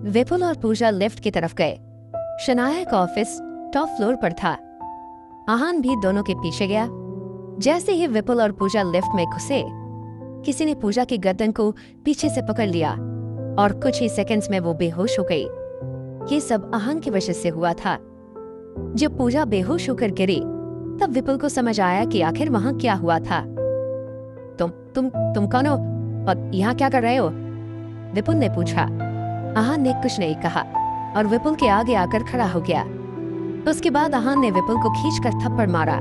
विपुल और पूजा लिफ्ट की तरफ गए। शनाया का ऑफिस टॉप फ्लोर पर था। आहान भी दोनों के पीछे गया। जैसे ही विपुल और पूजा लिफ्ट में घुसे, किसी ने पूजा की गर्दन को पीछे से पकड़ लिया और कुछ ही सेकंड्स में वो बेहोश हो गई। ये सब आहान की वजह से हुआ था। जब पूजा बेहोश होकर गिरी, तब विपुल को समझ आया कि आखिर वहां क्या हुआ था। तुम कौन हो और यहाँ क्या कर रहे हो? विपुल ने पूछा। आहान ने कुछ नहीं कहा और विपुल के आगे आकर खड़ा हो गया। उसके बाद आहान ने विपुल को खींचकर थप्पड़ मारा।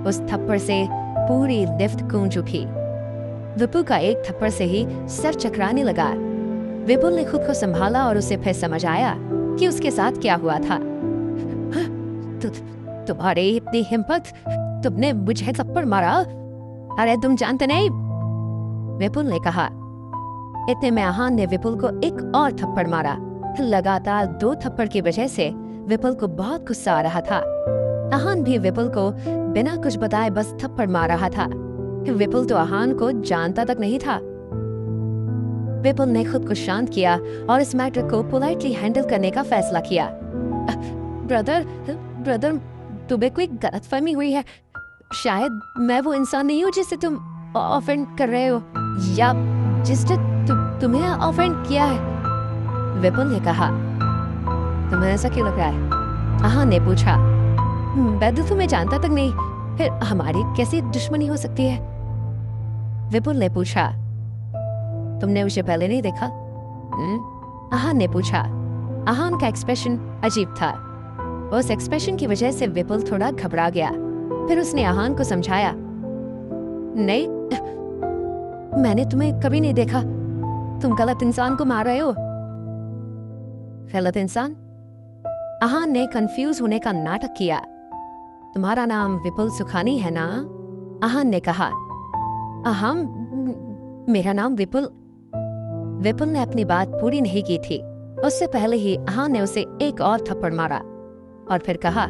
उस थप्पड़ से पूरी लिफ्ट गूंज उठी। विपुल का एक थप्पड़ से ही सर चकराने लगा। विपुल ने खुद को संभाला और उसे फिर समझ आया कि उसके साथ क्या हुआ था। तुम्हारी इतनी हिम्मत, तुमने मुझे थप्पड़ मारा? अरे तुम जानते नहीं, विपुल ने कहा। इतने में आहान ने विपुल को एक और थप्पड़ मारा। लगातार 2 थप्पड़ की वजह से विपुल को बहुत गुस्सा आ रहा था। आहान भी विपुल को बिना कुछ बताए बस थप्पड़ मार रहा था। विपुल तो आहान को जानता तक नहीं था। विपुल ने खुद को शांत किया और इस मैटर को पोलाइटली हैंडल करने का फैसला किया। ब्रदर, तुम्हें कोई गलतफहमी हुई है। शायद मैं वो इंसान नहीं हूँ जिससे तुम ऑफेंड कर रहे हो, या जिसने तुम्हें ऑफेंड किया है, विपुल ने कहा। तुम्हें ऐसा क्यों लग रहा है? आहान ने पूछा। मैं तो तुम्हें जानता तक नहीं, फिर हमारी कैसी दुश्मनी हो सकती है? विपुल ने पूछा। तुमने उसे पहले नहीं देखा? आहान ने पूछा। आहान का एक्सप्रेशन अजीब था। उस एक्सप्रेशन की वजह से विपुल थोड़ा घबरा गया। फिर उसने आहान को समझाया। नहीं, मैंने तुम्हें कभी नहीं देखा। तुम गलत इंसान को मार रहे हो। गलत इंसान? आहान ने कंफ्यूज होने का नाटक किया। तुम्हारा नाम विपुल सुखानी है ना? आहान ने कहा। मेरा नाम विपुल। विपुल ने अपनी बात पूरी नहीं की थी। उससे पहले ही आहान ने उसे एक और थप्पड़ मारा और फिर कहा,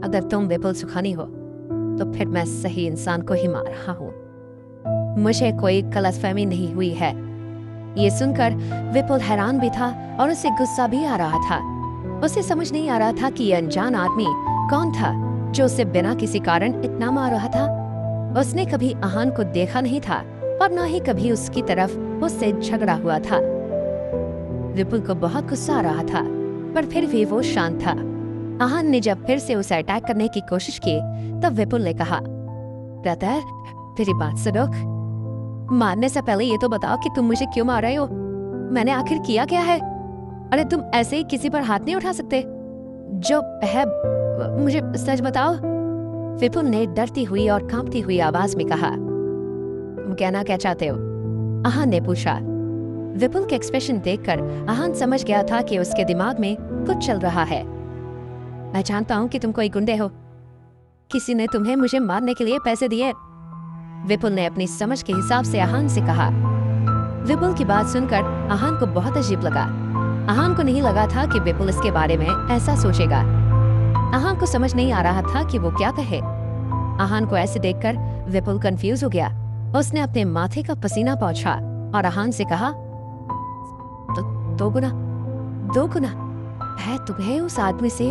अगर तुम विपुल सुखानी हो तो फिर मैं सही इंसान को ही मार रहा हूँ। मुझे कोई गलतफहमी नहीं हुई है। ये सुनकर विपुल हैरान भी था और उसे गुस्सा भी आ रहा था। उसे समझ नहीं आ रहा था कि यह अनजान आदमी कौन था जो उसे बिना किसी कारण इतना मार रहा था। उसने कभी आहान को देखा नहीं था और न ही कभी उसकी तरफ उससे झगड़ा हुआ था। विपुल को बहुत गुस्सा आ रहा था, पर फिर भी वो शांत था। आहान ने जब फिर से उसे अटैक करने की कोशिश की, तब विपुल ने कहा, ब्रदर, तेरी बात सुनो। मारने से पहले ये तो बताओ कि तुम मुझे क्यों मार रहे हो? मैंने आखिर किया क्या है? अरे तुम ऐसे ही किसी पर हाथ नहीं उठा सकते। जो है, मुझे सच बताओ। विपुल ने डरती हुई और कांपती हुई आवाज में कहा। तुम कहना क्या चाहते हो? आहान ने पूछा। विपुल के एक्सप्रेशन देखकर आहान समझ गया था कि उसके दिमाग में कुछ चल रहा है। मैं जानता हूं कि तुम कोई गुंडे हो। किसी ने तुम्हें मुझे मारने के लिए पैसे दिए। विपुल ने अपनी समझ के हिसाब से आहान से कहा। विपुल की बात सुनकर आहान को बहुत अजीब लगा। आहान को नहीं लगा था कि विपुल इसके बारे में ऐसा सोचेगा। आहान को समझ नहीं आ रहा था कि वो क्या कहे। आहान को ऐसे देखकर विपुल कंफ्यूज हो गया। उसने अपने माथे का पसीना पोंछा और आहान से कहा, दो गुना है तुम्हें उस आदमी से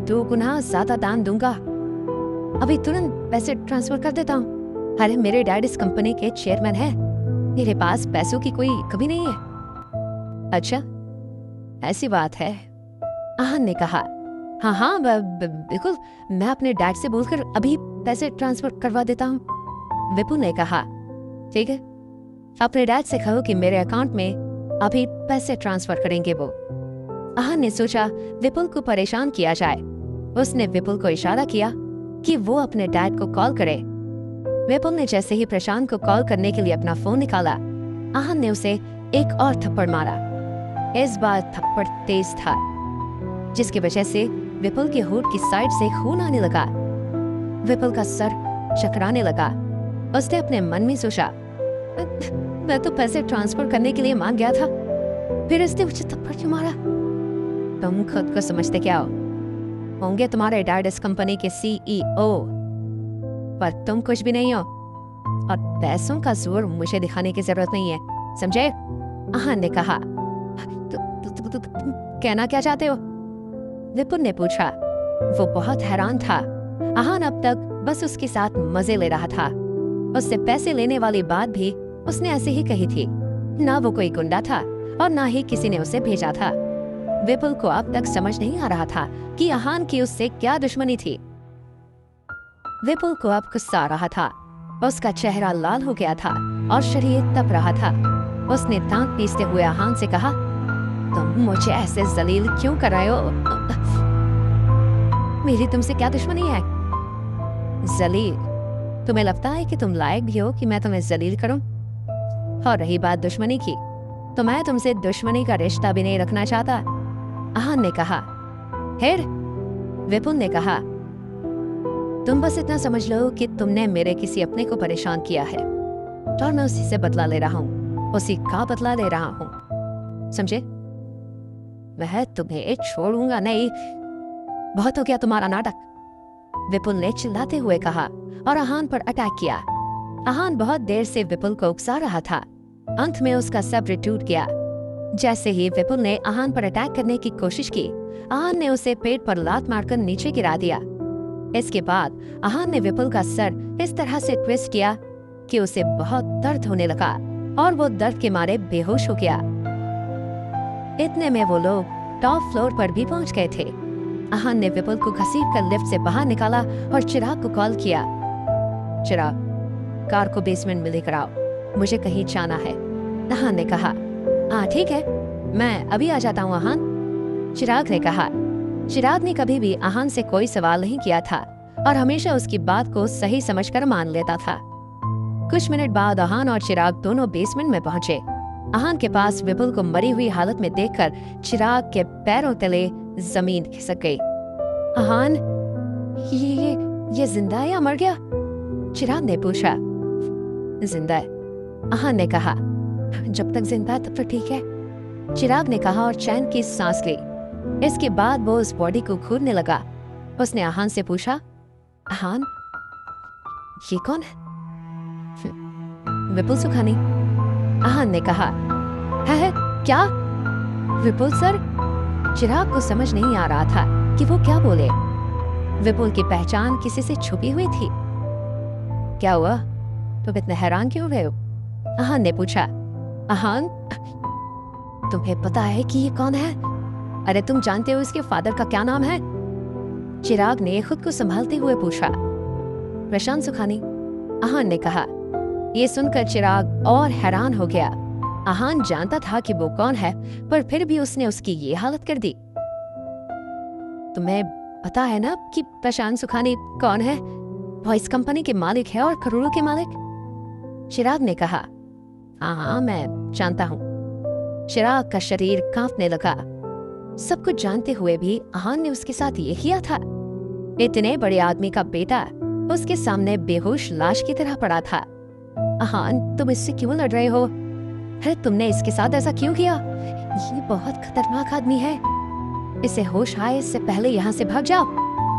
2 गुना ज्यादा दान दूंगा। अभी तुरंत पैसे ट्रांसफर कर देता हूँ। अरे मेरे डैड इस कंपनी के चेयरमैन है। मेरे पास पैसों की कोई कमी नहीं है। अच्छा, ऐसी बात है, आहान ने कहा। हाँ, बिल्कुल, मैं अपने डैड से बोलकर अभी पैसे ट्रांसफर करवा देता हूँ। विपुल ने कहा। ठीक है, अपने डैड से कहो कि मेरे अकाउंट में अभी पैसे ट्रांसफर करेंगे वो। आहान ने सोचा विपुल को परेशान किया जाए। उसने विपुल को इशारा किया कि वो अपने डैड को कॉल करे। विपुल ने जैसे ही प्रशांत को कॉल करने के लिए अपना फोन निकाला, आहान ने उसे एक और थप्पड़ मारा। इस बार थप्पड़ तेज था, जिसकी वजह से विपुल के होठ की साइड से खून आने लगा। विपुल का सर चकराने लगा। उसने अपने मन में सोचा, मैं तो पैसे ट्रांसफर करने के लिए मांग गया था, फिर इसने मुझे थप्पड़ क्यों मारा? तुम खुद को समझते क्या हो? होंगे तुम्हारे डैड इस कंपनी के CEO, पर तुम कुछ भी नहीं हो। और पैसों का जोर मुझे दिखाने की जरूरत नहीं है, समझे? आहान ने कहा। कहना क्या चाहते हो? विपुल ने पूछा। वो बहुत हैरान था। आहान अब तक बस उसके साथ मजे ले रहा था। उससे पैसे लेने वाली बात भी उसने ऐसे ही कही थी। ना वो कोई गुंडा था और ना ही किसी ने उसे भेजा था। विपुल को अब तक समझ नहीं आ रहा था कि आहान की उससे क्या दुश्मनी थी। विपुल को अब गुस्सा आ रहा था। उसका चेहरा लाल हो गया था और शरीर तप रहा था। उसने दांत पीसते हुए आहान से कहा, तुम मुझे ऐसे जलील क्यों कर रहे हो? मेरी तुमसे क्या दुश्मनी है? जलील? तुम्हें लगता है कि तुम लायक भी हो कि मैं तुम्हें जलील करूं? और रही बात दुश्मनी की, तो मैं तुमसे दुश्मनी का रिश्ता भी नहीं रखना चाहता। आहान ने कहा। फिर? विपुल ने कहा, तुम बस इतना समझ लो कि तुमने मेरे किसी अपने को परेशान किया है और मैं उसी से बदला ले रहा हूँ, उसी का बदला ले रहा हूँ, समझे? मैं तुम्हें छोड़ूंगा नहीं। बहुत हो गया तुम्हारा नाटक, विपुल ने चिल्लाते हुए कहा और आहान पर अटैक किया। आहान बहुत देर से विपुल को उकसा रहा था। अंत में उसका सब्र टूट गया। जैसे ही विपुल ने आहान पर अटैक करने की कोशिश की, आहान ने उसे पेट पर लात मारकर नीचे गिरा दिया। इसके बाद आहान ने विपुल का सर इस तरह से ट्विस्ट किया कि उसे बहुत दर्द होने लगा और वो दर्द के मारे बेहोश हो गया। इतने में वो लोग टॉप फ्लोर पर भी पहुंच गए थे। आहान ने विपुल को घसीटकर लिफ्ट से बाहर निकाला और चिराग को कॉल किया। चिराग, कार को बेसमेंट में लेकर आओ, मुझे कहीं जाना है। आहान ने कहा। हाँ ठीक है, मैं अभी आ जाता हूँ आहान, चिराग ने कहा। चिराग ने कभी भी आहान से कोई सवाल नहीं किया था और हमेशा उसकी बात को सही समझकर मान लेता था। कुछ मिनट बाद आहान और चिराग दोनों बेसमेंट में पहुंचे। आहान के पास विपुल को मरी हुई हालत में देखकर चिराग के पैरों तले जमीन खिसक गई। आहान, ये जिंदा है या मर गया? चिराग ने पूछा। जिंदा है, आहान ने कहा। जब तक जिंदा है तब तो ठीक है, चिराग ने कहा और चैन की सांस ली। इसके बाद वो उस बॉडी को घूरने लगा। उसने आहान से पूछा, आहान, ये कौन है? विपुल सुखानी, आहान ने कहा। है क्या? विपुल सर? चिराग को समझ नहीं आ रहा था कि वो क्या बोले। विपुल की पहचान किसी से छुपी हुई थी। क्या हुआ, तुम इतने हैरान क्यों रहे हो? आहान ने पूछा। आहान, तुम्हें पता है कि ये कौन है? अरे तुम जानते हो इसके फादर का क्या नाम है? चिराग ने खुद को संभालते हुए पूछा। प्रशांत सुखानी, आहान ने कहा। ये सुनकर चिराग और हैरान हो गया। आहान जानता था कि वो कौन है, पर फिर भी उसने उसकी ये हालत कर दी। तुम्हें पता है ना कि प्रशांत सुखानी कौन है? वो इस कंपनी के मालिक है और करोड़ों के मालिक। चिराग ने कहा। हाँ, मैं जानता हूँ। चिराग का शरीर कांपने लगा। सब कुछ जानते हुए भी आहान ने उसके साथ ये किया था। इतने बड़े आदमी का बेटा उसके सामने बेहोश लाश की तरह पड़ा था। आहान, तुम इससे क्यों लड़ रहे हो? अरे तुमने इसके साथ ऐसा क्यों किया? ये बहुत खतरनाक आदमी है। इसे होश आए इससे पहले यहाँ से भाग जाओ।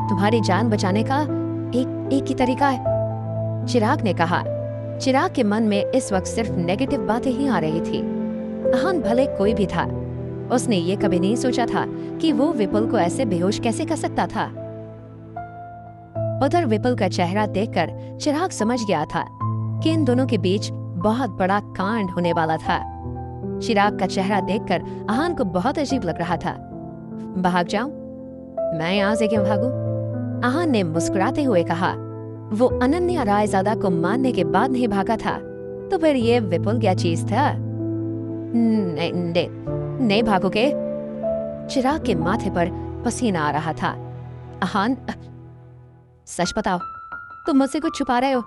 तुम्हारी जान बचाने का एक ही तरीका है, चिराग ने कहा। चिराग के मन में इस वक्त सिर्फ नेगेटिव बातें ही आ रही थी। आहान भले कोई भी था, उसने ये कभी नहीं सोचा था कि वो विपुल को ऐसे बेहोश कैसे कर सकता था। उधर विपुल का चेहरा देखकर चिराग समझ गया था कि इन दोनों के बीच बहुत बड़ा कांड होने वाला था। चिराग का चेहरा देखकर आहान को बहुत अजीब लग रहा था। भाग जाऊं? मैं यहाँ से क्यों भागूं? आहान ने मुस्कुराते हुए कहा। वो अनन्या रायजादा को मारने के बाद नहीं भागा था, तो फिर ये विपुल क्या चीज था? नहीं भागोगे? चिराग के माथे पर पसीना आ रहा था। आहान, सच बताओ, तुम मुझसे कुछ छुपा रहे हो?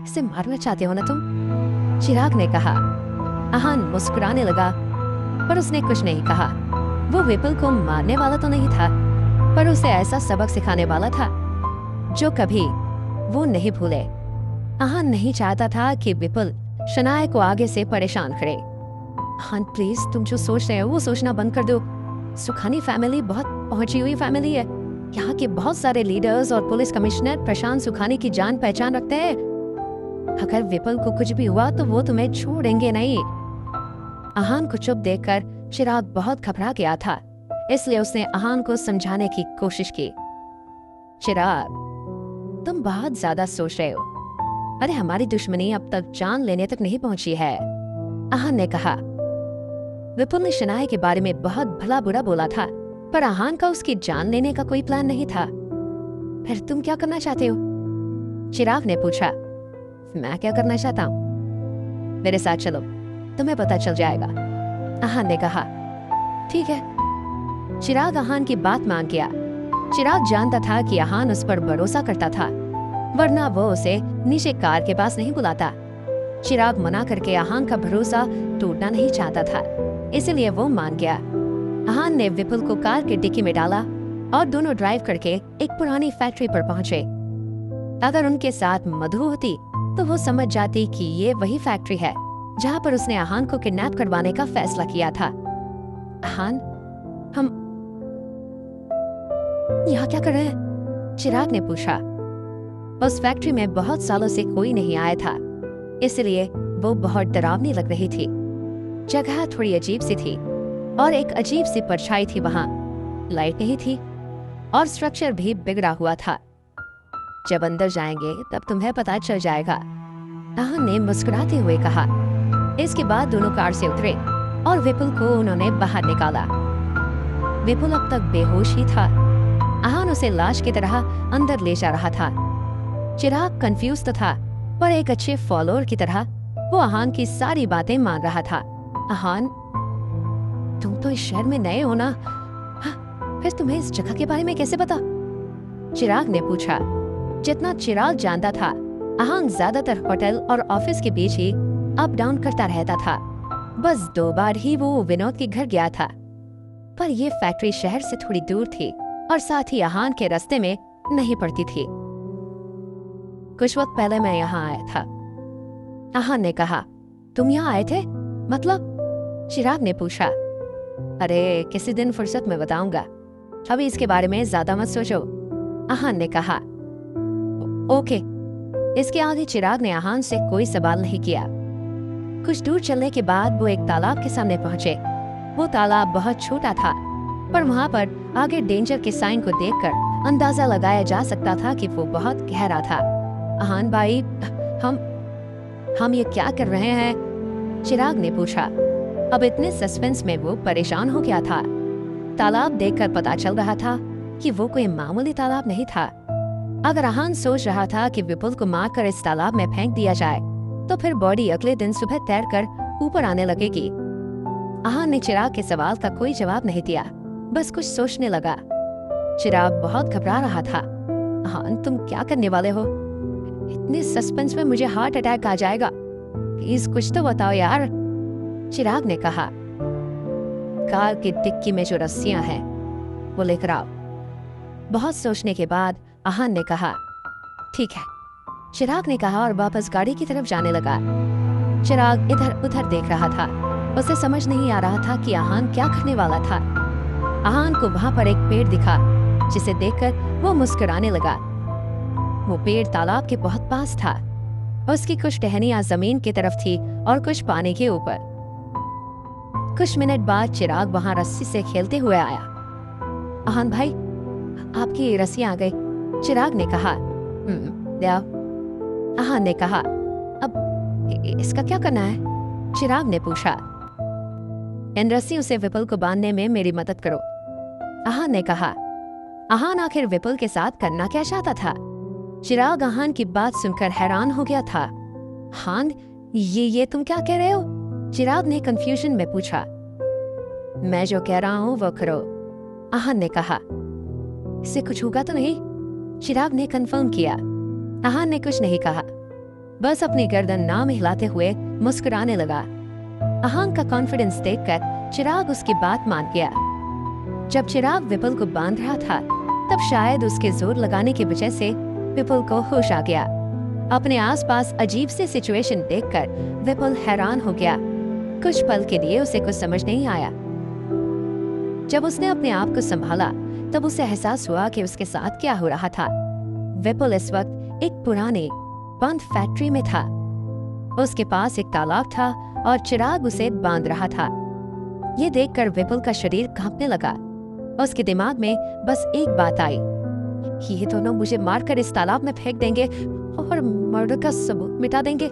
इसे मारना चाहते हो ना तुम? चिराग ने कहा। आहान मुस्कुराने लगा, पर उसने कुछ नहीं कहा। वो विपुल को मारने वाला तो नहीं था, पर उसे ऐसा सबक सिखाने वाला था जो कभी वो नहीं भूले। आहान नहीं चाहता था कि विपुल शनाया को आगे से परेशान करे। आहान प्लीज, तुम जो सोच रहे हो वो सोचना बंद कर दो। सुखानी फैमिली बहुत पहुंची हुई फैमिली है। यहाँ के बहुत सारे लीडर्स और पुलिस कमिश्नर प्रशांत सुखानी की जान पहचान रखते हैं। अगर विपुल को कुछ भी हुआ तो वो तुम्हें छोड़ेंगे नहीं। आहान को चुप देखकर चिराग बहुत घबरा गया था, इसलिए उसने आहान को समझाने की कोशिश की। चिराग, तुम बहुत ज्यादा सोच रहे हो। अरे हमारी दुश्मनी अब तक जान लेने तक नहीं पहुंची है, आहान ने कहा। विपुल ने शनाया के बारे में बहुत भला बुरा बोला था, पर आहान का उसकी जान लेने का कोई प्लान नहीं था। फिर तुम क्या करना चाहते हो? चिराग ने पूछा। मैं क्या करना चाहता हूँ? मेरे साथ चलो, तुम्हें पता चल जाएगा, आहान ने कहा। ठीक है। चिराग आहान की बात मान गया। चिराग जानता था कि आहान उस पर भरोसा करता था, वरना वो उसे नीचे कार के पास नहीं बुलाता। चिराग मना करके आहान का भरोसा टूटना नहीं चाहता था, इसलिए वो मान गया। आहान ने विपुल को कार के डिक्की में डाला और दोनों ड्राइव करके एक पुरानी फैक्ट्री पर पहुंचे। अगर उनके साथ मधु होती तो वो समझ जाती कि ये वही फैक्ट्री है जहाँ पर उसने आहान को किडनैप करवाने का फैसला किया था। आहान, हम यहाँ क्या कर रहे हैं? चिराग ने पूछा। उस फैक्ट्री में बहुत सालों से कोई नहीं आया था, इसलिए वो बहुत डरावनी लग रही थी। जगह थोड़ी अजीब सी थी और एक अजीब सी परछाई थी वहाँ। लाइट नहीं थी और स्ट्रक्चर भी बिगड़ा हुआ था। जब अंदर जाएंगे तब तुम्हें पता चल जाएगा, आहान ने मुस्कुराते हुए कहा। इसके बाद दोनों कार से उतरे और विपुल को उन्होंने बाहर निकाला। विपुल अब तक बेहोश ही था। आहान उसे लाश की तरह अंदर ले जा रहा था। चिराग कंफ्यूज तो था, पर एक अच्छे फॉलोअर की तरह वो आहान की सारी बातें मान रहा था। आहान, तुम तो इस शहर में नए हो ना? हाँ, फिर तुम्हें इस जगह के बारे में कैसे पता? चिराग ने पूछा। जितना चिराग जानता था, आहान ज्यादातर होटल और ऑफिस के बीच ही अप डाउन करता रहता था। बस 2 बार ही वो विनोद के घर गया था, पर ये फैक्ट्री शहर से थोड़ी दूर थी और साथ ही आहान के रास्ते में नहीं पड़ती थी। कुछ वक्त पहले मैं यहाँ आया था, आहान ने कहा। तुम यहाँ आए थे? मतलब? चिराग ने पूछा। अरे किसी दिन फुर्सत में बताऊंगा, अभी इसके बारे में ज्यादा मत सोचो, आहान ने कहा। ओके। इसके आगे चिराग ने आहान से कोई सवाल नहीं किया। कुछ दूर चलने के बाद वो एक तालाब के सामने पहुंचे। वो तालाब बहुत छोटा था, पर वहाँ पर आगे डेंजर के साइन को देखकर अंदाजा लगाया जा सकता था कि वो बहुत गहरा था। आहान भाई, हम ये क्या कर रहे हैं? चिराग ने पूछा। अब इतने सस्पेंस में वो परेशान हो गया था। तालाब देखकर पता चल रहा था कि वो कोई मामूली तालाब नहीं था। अगर आहान सोच रहा था कि विपुल को मारकर इस तालाब में फेंक दिया जाए, तो फिर बॉडी अगले दिन सुबह तैरकर ऊपर आने लगेगी। आहान ने चिराग के सवाल का कोई जवाब नहीं दिया, बस कुछ सोचने लगा। चिराग बहुत घबरा रहा था। आहान, तुम क्या करने वाले हो? इतने सस्पेंस में मुझे हार्ट अटैक आ जाएगा। प्लीज कुछ तो बताओ यार, चिराग ने कहा। कार की डिक्की में जो रस्सियां हैं वो लेकर आओ। बहुत सोचने के बाद आहान ने कहा। ठीक है, चिराग ने कहा और वापस गाड़ी की तरफ जाने लगा। चिराग इधर उधर देख रहा था। उसे समझ नहीं आ रहा था कि आहान क्या करने वाला था। आहान को वहां पर एक पेड़ दिखा, जिसे देखकर वो मुस्कुराने लगा। वो पेड़ तालाब के बहुत पास था। उसकी कुछ टहनियां जमीन की तरफ थी और कुछ पानी के ऊपर। कुछ मिनट बाद चिराग वहां रस्सी से खेलते हुए आया। आहान भाई, आपकी रस्सियां आ गई, चिराग ने कहा। आहान ने कहा। अब इसका क्या करना है? चिराग ने पूछा। इन रस्सियों से विपुल को बांधने में मेरी मदद करो, आहान ने कहा। आहान आखिर विपुल के साथ करना क्या चाहता था? चिराग आहान की बात सुनकर हैरान हो गया था। हान, ये तुम क्या कह रहे हो? चिराग ने कंफ्यूजन में पूछा। मैं जो कह रहा हूँ वो करो, आहान ने कहा। इससे कुछ होगा तो नहीं? चिराग ने कंफर्म किया। आहान ने कुछ नहीं कहा, बस अपनी गर्दन नाम हिलाते हुए मुस्कुराने लगा। आहान का कॉन्फिडेंस देखकर चिराग उसकी बात मान गया। जब चिराग विपुल को बांध रहा था, तब शायद उसके जोर लगाने की वजह से विपुल को होश आ गया। अपने आसपास अजीब सी सिचुएशन देखकर विपुल हैरान हो गया। कुछ पल के लिए उसे कुछ समझ नहीं आया। जब उसने अपने आप को संभाला, तब उसे एहसास हुआ कि उसके साथ क्या हो रहा था। विपुल इस वक्त एक पुराने बंद फैक्ट्री में था। उसके पास एक तालाब था और चिराग उसे बांध रहा था। ये देखकर विपुल का शरीर कांपने लगा। उसके दिमाग में बस एक बात आई, ये दोनों मुझे मारकर इस तालाब में फेंक देंगे और मर्डर का सबूत मिटा देंगे।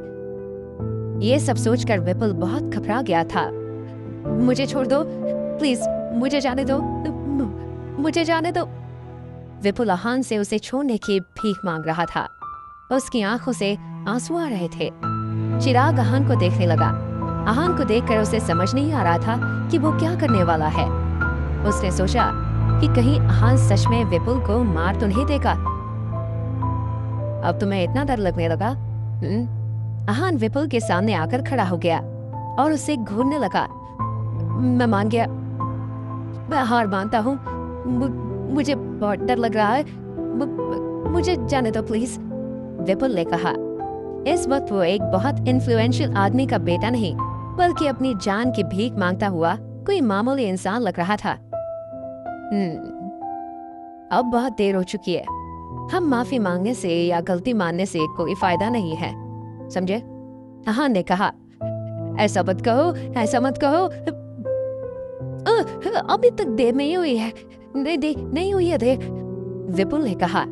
ये सब सोचकर विपुल बहुत घबरा गया था। मुझे छोड़ दो प्लीज, मुझे जाने दो, मुझे जाने दो। विपुल आहान से उसे छोड़ने की भीख मांग रहा था। उसकी आंखों से आंसू आ रहे थे। चिराग आहान को देखने लगा। आहान को देखकर उसे समझ नहीं आ रहा था कि वो क्या करने वाला है। उसने सोचा कि कहीं आहान सच में विपुल को मार तो नहीं देगा। अब तुम्हें इतना डर लगने लगा? आहान विपुल के सामने आकर खड़ा हो गया और उसे घूरने लगा। मैं मान गया, मैं हार मानता हूँ। मुझे बहुत डर लग रहा है, मुझे जाने दो प्लीज, विपुल ने कहा। इस वक्त वो एक बहुत इन्फ्लुएंशियल आदमी का बेटा नहीं, बल्कि अपनी जान की भीख मांगता हुआ कोई मामूली इंसान लग रहा था। अब बहुत देर हो चुकी है। हम माफी मांगने से या गलती मानने से कोई फायदा नहीं है, समझे? आहान ने कहा। ऐसा मत कहो, ऐसा मत कहो। अभी तक देर नहीं हुई है, नहीं हुई है देर, विपुल ने कहा।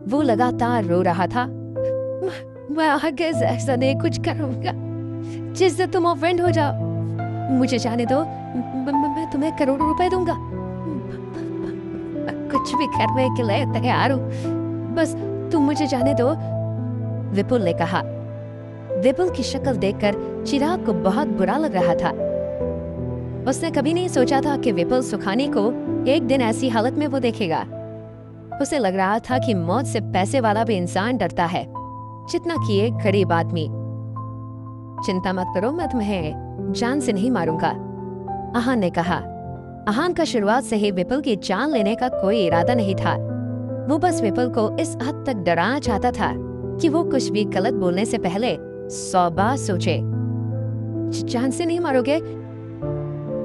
वो लगातार रो रहा था। मैं आगे ऐसा नहीं कुछ करूंगा जिससे तुम ऑफेंड हो जाओ। मुझे जाने दो, मैं तुम्हें करोड़ों रुपए दूंगा। कुछ भी करने के लिए तैयार हूँ, बस तुम मुझे जाने दो, विपुल ने कहा। विपुल की शक्ल देखकर चिराग को बहुत बुरा लग रहा था। उसने कभी नहीं सोचा था कि विपुल सुखानी को एक दिन ऐसी हालत में वो देखेगा। उसे लग रहा था कि मौत से पैसे वाला भी इंसान डरता है जितना कि एक गरीब आदमी। चिंता मत करो, मैं तुम्हें जान से नहीं मारूंगा, आहान ने कहा। आहान का शुरुआत से ही विपुल की जान लेने का कोई इरादा नहीं था। वो बस विपुल को इस हद तक डराना चाहता था कि वो कुछ भी गलत बोलने से पहले 100 बार सोचे। जान से नहीं मारोगे,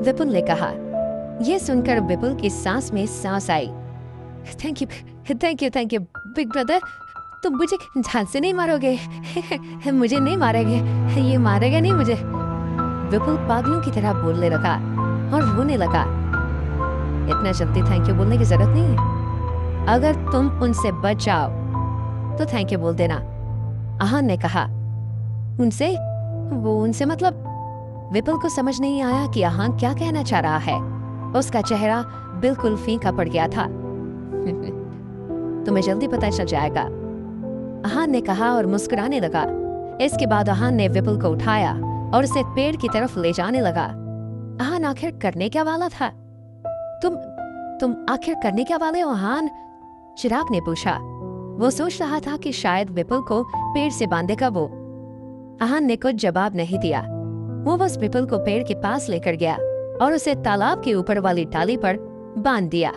विपुल ने कहा। यह सुनकर विपुल की सांस में सांस आई। थैंक यू बिग ब्रदर, तुम मुझे जान से नहीं मारोगे। मुझे नहीं मारेंगे, ये मारेगा नहीं मुझे। विपुल पागलों की तरह बोलने लगा और रोने लगा। इतना जल्दी थैंक यू बोलने की जरूरत नहीं है। अगर तुम उनसे बच जाओ तो थैंक यू बोल देना, आहान ने कहा। उनसे? वो उनसे मतलब? विपुल को समझ नहीं आया कि आहान क्या कहना चाह रहा है। उसका चेहरा बिल्कुल फीका पड़ गया था। तुम्हें जल्दी पता चल जाएगा, आहान ने कहा और मुस्कुराने लगा। इसके बाद आहान ने विपुल को उठाया और उसे पेड़ की तरफ ले जाने लगा। आहान आखिर करने क्या वाला था? तुम आखिर करने क्या वाले हो आहान? चिराग ने पूछा। वो सोच रहा था कि शायद विपुल को पेड़ से बांधेगा वो। आहान ने कुछ जवाब नहीं दिया। वो बस विपुल को पेड़ के पास लेकर गया और उसे तालाब के ऊपर वाली टाली पर बांध दिया।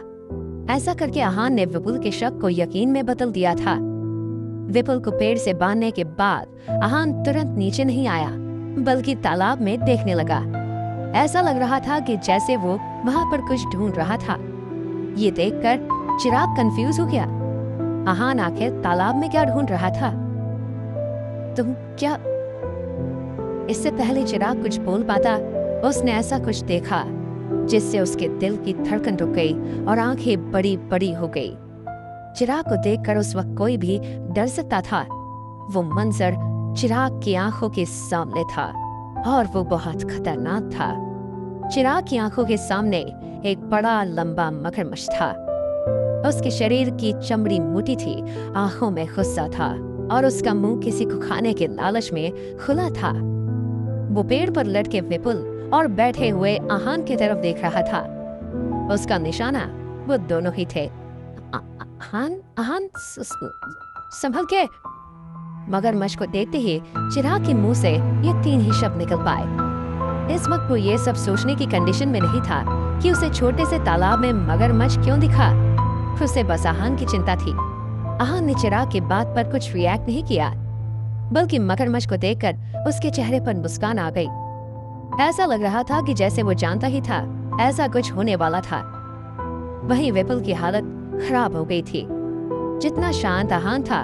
ऐसा करके आहान ने विपुल के शक को यकीन में बदल दिया था। विपुल को पेड़ से बांधने के बाद आहान तुरंत नीचे नहीं आया, बल्कि तालाब में देखने लगा। ऐसा लग रहा था कि जैसे वो वहां पर कुछ ढूंढ रहा था। ये देखकर चिराग कंफ्यूज हो गया। आहान आखिर तालाब में क्या ढूंढ रहा था? तुम क्या? इससे पहले चिराग कुछ बोल पाता, उसने ऐसा कुछ देखा जिससे उसके दिल की धड़कन रुक गई और आंखें बड़ी बड़ी हो गई। चिराग को देखकर उस वक्त कोई भी डर सकता था। वो मंजर चिराग की आंखों के सामने था और वो बहुत खतरनाक था। चिराग की आंखों के सामने एक बड़ा लंबा मगरमच्छ था। उसके शरीर की चमड़ी मोटी थी, आंखों में गुस्सा था और उसका मुंह किसी को खाने के लालच में खुला था। वो पेड़ पर लटके विपुल और बैठे हुए आहान की तरफ देख रहा था। उसका निशाना वो दोनों ही थे। आहान संभल के। मगरमच्छ को देखते ही चिराग के मुंह से ये 3 ही शब्द निकल पाए। इस वक्त वो ये सब सोचने की कंडीशन में नहीं था कि उसे छोटे से तालाब में मगरमच्छ क्यों दिखा। उसे बस आहान की चिंता थी। आहान ने चिराग की बात पर कुछ रिएक्ट नहीं किया, बल्कि मगरमच्छ को देखकर उसके चेहरे पर मुस्कान आ गई। ऐसा लग रहा था कि जैसे वो जानता ही था ऐसा कुछ होने वाला था। वहीं विपुल की हालत खराब हो गई थी। जितना शांत आहान था,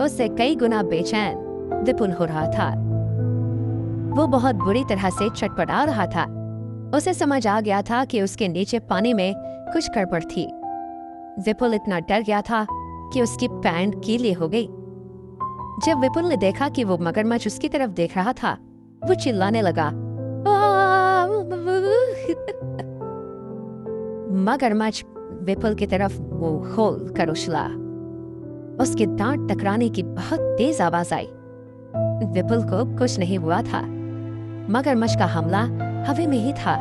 उससे कई गुना बेचैन विपुल हो रहा था। वो बहुत बुरी तरह से छटपटा रहा था। उसे समझ आ गया था कि उसके नीचे पानी में कुछ गड़बड़ थी। विपुल इतना डर गया था कि उसकी पैंट गीली हो गई। जब विपुल ने देखा कि वो मगरमच्छ उसकी तरफ देख रहा था, वो चिल्लाने लगा। मगरमच्छ विपुल की तरफ मुंह खोल कर उछला। उसके दांत टकराने की बहुत तेज आवाज आई। विपुल को कुछ नहीं हुआ था। मगरमच्छ का हमला हवा में ही था।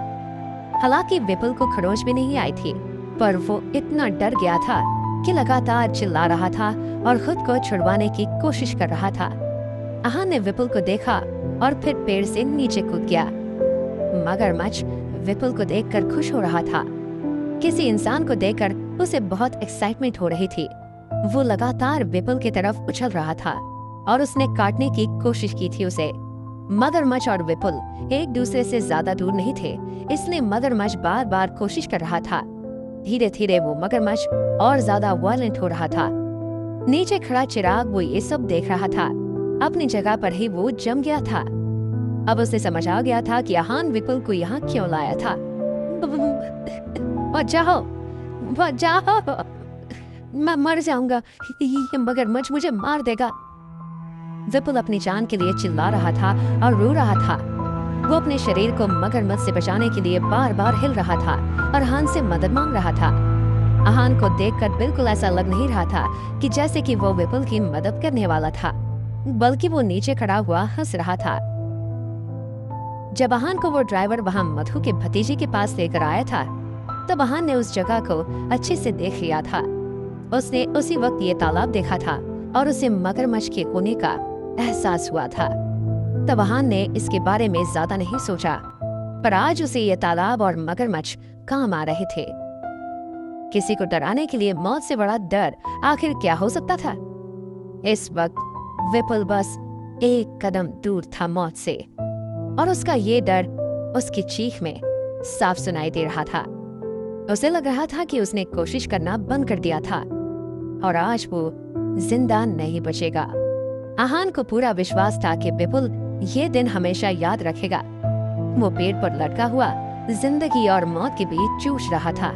हालांकि विपुल को खरोंच भी नहीं आई थी, पर वो इतना डर गया था कि लगातार चिल्ला रहा था और खुद को छुड़वाने की कोशिश कर रहा था। आहान ने विपुल को देखा और फिर पेड़ से नीचे कूद गया। मगरमच्छ विपुल को देखकर खुश हो रहा था। किसी इंसान को देखकर उसे बहुत एक्साइटमेंट हो रही थी। वो लगातार विपुल की तरफ उछल रहा था और उसने काटने की कोशिश की थी उसे। मगरमच्छ और विपुल एक दूसरे से ज्यादा दूर नहीं थे, इसलिए मगरमच्छ बार बार कोशिश कर रहा था। धीरे धीरे वो मगरमच्छ और ज्यादा वायलेंट हो रहा था। नीचे खड़ा चिराग वो ये सब देख रहा था। अपनी जगह पर ही वो जम गया था। अब उसे समझ आ गया था कि आहान विपुल को यहाँ क्यों लाया था। बचाओ, बचाओ, मैं मर जाऊंगा, ये मगरमच्छ मुझे मार देगा। विपुल अपनी जान के लिए चिल्ला रहा था और रो रहा था। वो अपने शरीर को मगरमच्छ से बचाने के लिए बार बार हिल रहा था और आहान से मदद मांग रहा था। आहान को देखकर बिल्कुल ऐसा लग नहीं रहा था कि जैसे कि वो विपुल की मदद करने वाला था, बल्कि वो नीचे खड़ा हुआ हंस रहा था। जब आहान को वो ड्राइवर वहाँ मधु के भतीजे के पास लेकर आया था, तब आहान ने उस जगह को अच्छे से देख लिया था। उसने उसी वक्त ये तालाब देखा था और उसे मगरमच्छ के होने का एहसास हुआ था। तब आहान ने इसके बारे में ज्यादा नहीं सोचा, पर आज उसे ये तालाब और मगरमच्छ काम आ रहे थे। किसी को डराने के लिए मौत से बड़ा डर आखिर क्या हो सकता था। इस वक्त विपुल बस एक कदम दूर था मौत से, और उसका ये डर उसकी चीख में साफ सुनाई दे रहा था। उसे लग रहा था कि उसने कोशिश करना बंद कर दिया था और आज वो जिंदा नहीं बचेगा। आहान को पूरा विश्वास था कि विपुल ये दिन हमेशा याद रखेगा। वो पेड़ पर लटका हुआ जिंदगी और मौत के बीच जूझ रहा था।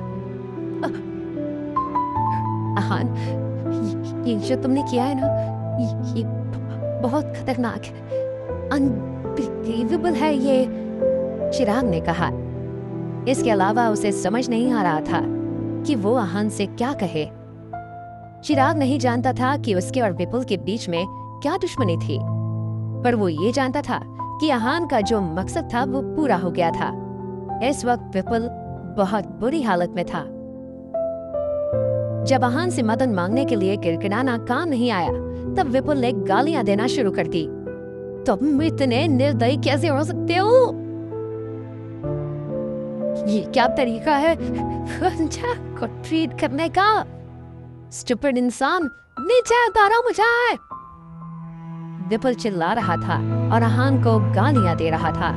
आहान, ये जो तुमने किया है ना, ये बहुत खतरनाक है, अनबिलीवेबल है ये, चिराग ने कहा। इसके अलावा उसे समझ नहीं आ रहा था कि वो आहान से क्या कहे। चिराग नहीं जानता था कि उसके और विपुल के बीच में क्या दुश्मनी थी, पर वो ये जानता था कि आहान का जो मकसद था वो पूरा हो गया था। इस वक्त विपुल बहुत बुरी हालत में था। जब आहान से मदद मांगने के लिए गिड़गिड़ाना काम नहीं आया, तब विपुल ने गालियां देना शुरू कर दी। तुम इतने निर्दयी कैसे हो सकते हो? ये क्या तरीका है को ट्रीट करने का? स्टूपिड इंसान, नीचे उतारो मुझे! विपुल चिल्ला रहा था और आहान को गालियां दे रहा था।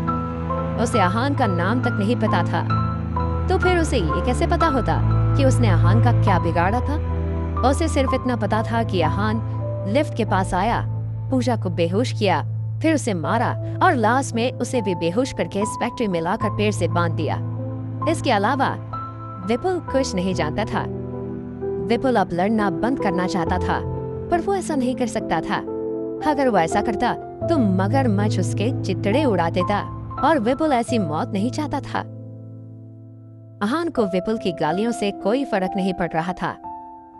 उसे आहान का नाम तक नहीं पता था, तो फिर उसे ये कैसे पता होता कि उसने आहान का क्या बिगाड़ा था? उसे सिर्फ इतना पता था कि आहान लिफ्ट के पास आया, पूजा को बेहोश किया, फिर उसे मारा और लास्ट में उसे भी बेहोश करके इस फैक्ट्री में लाकर पेड़ से बांध दिया। इसके अलावा विपुल कुछ नहीं जानता था। विपुल अब लड़ना बंद करना चाहता था, पर वो ऐसा नहीं कर सकता था। अगर वो ऐसा करता तो मगरमच्छ उसके चितड़े उड़ा देता, और विपुल ऐसी मौत नहीं चाहता था। आहान को विपुल की गालियों से कोई फर्क नहीं पड़ रहा था।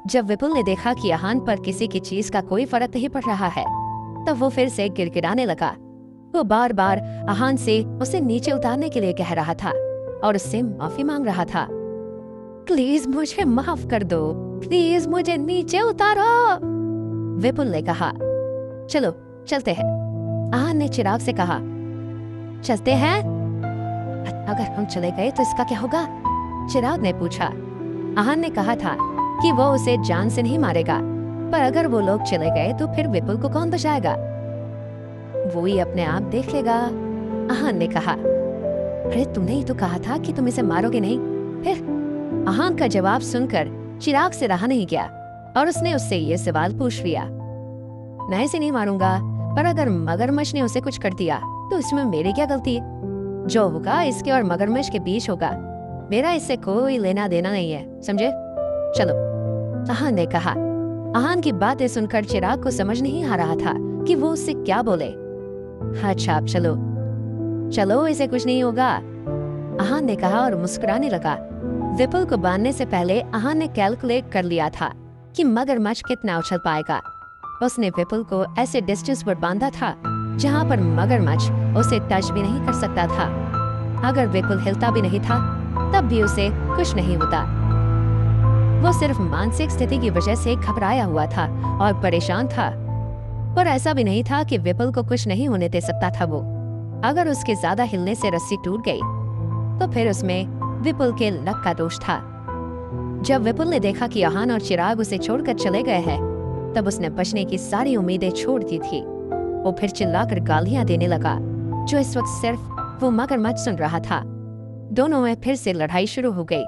जब विपुल ने देखा कि आहान पर किसी की चीज का कोई फर्क नहीं पड़ रहा है, तब वो फिर से गिड़गिड़ाने लगा। वो बार बार आहान से उसे नीचे उतारने के लिए कह रहा था और उससे माफी मांग रहा था। प्लीज मुझे माफ कर दो, प्लीज मुझे नीचे उतारो, विपुल ने कहा। चलो चलते हैं, आहान ने चिराग से कहा। चलते हैं? अगर हम चले गए तो इसका क्या होगा? चिराग ने पूछा। आहान ने कहा था कि वो उसे जान से नहीं मारेगा, पर अगर वो लोग चले गए तो फिर विपुल को कौन बचाएगा? वो ही अपने आप देख लेगा, आहान ने कहा। अरे तुमने ही तो कहा था कि तुम इसे मारोगे नहीं। फिर आहान का जवाब सुनकर चिराग से रहा नहीं गया और उसने उससे ये सवाल पूछ लिया। मैं इसे नहीं मारूंगा, पर अगर मगरमच्छ ने उसे कुछ कर दिया तो इसमें मेरी क्या गलती है? जो होगा इसके और मगरमच्छ के बीच होगा, मेरा इससे कोई लेना देना नहीं है, समझे? चलो, आहान ने कहा। आहान की बातें सुनकर चिराग को समझ नहीं आ रहा था कि वो उससे क्या बोले। अच्छा अब चलो चलो, इसे कुछ नहीं होगा, आहान ने कहा और मुस्कुराने लगा। विपुल को बांधने से पहले आहान ने कैलकुलेट कर लिया था कि मगरमच्छ कितना उछल पाएगा। उसने विपुल को ऐसे डिस्टेंस पर बांधा था जहाँ पर मगरमच्छ उसे टच भी नहीं कर सकता था। अगर विपुल हिलता भी नहीं था तब भी उसे कुछ नहीं होता। वो सिर्फ मानसिक स्थिति की वजह से घबराया हुआ था और परेशान था, पर ऐसा भी नहीं था कि विपुल को कुछ नहीं होने दे सकता था वो। अगर उसके ज्यादा हिलने से रस्सी टूट गई तो फिर उसमें विपुल के लक का दोष था। जब विपुल ने देखा कि आहान और चिराग उसे छोड़कर चले गए हैं, तब उसने बचने की सारी उम्मीदें छोड़ दी थी। वो फिर चिल्लाकर गालियां देने लगा, जो इस वक्त सिर्फ वो मगरमच्छ सुन रहा था। दोनों में फिर से लड़ाई शुरू हो गई।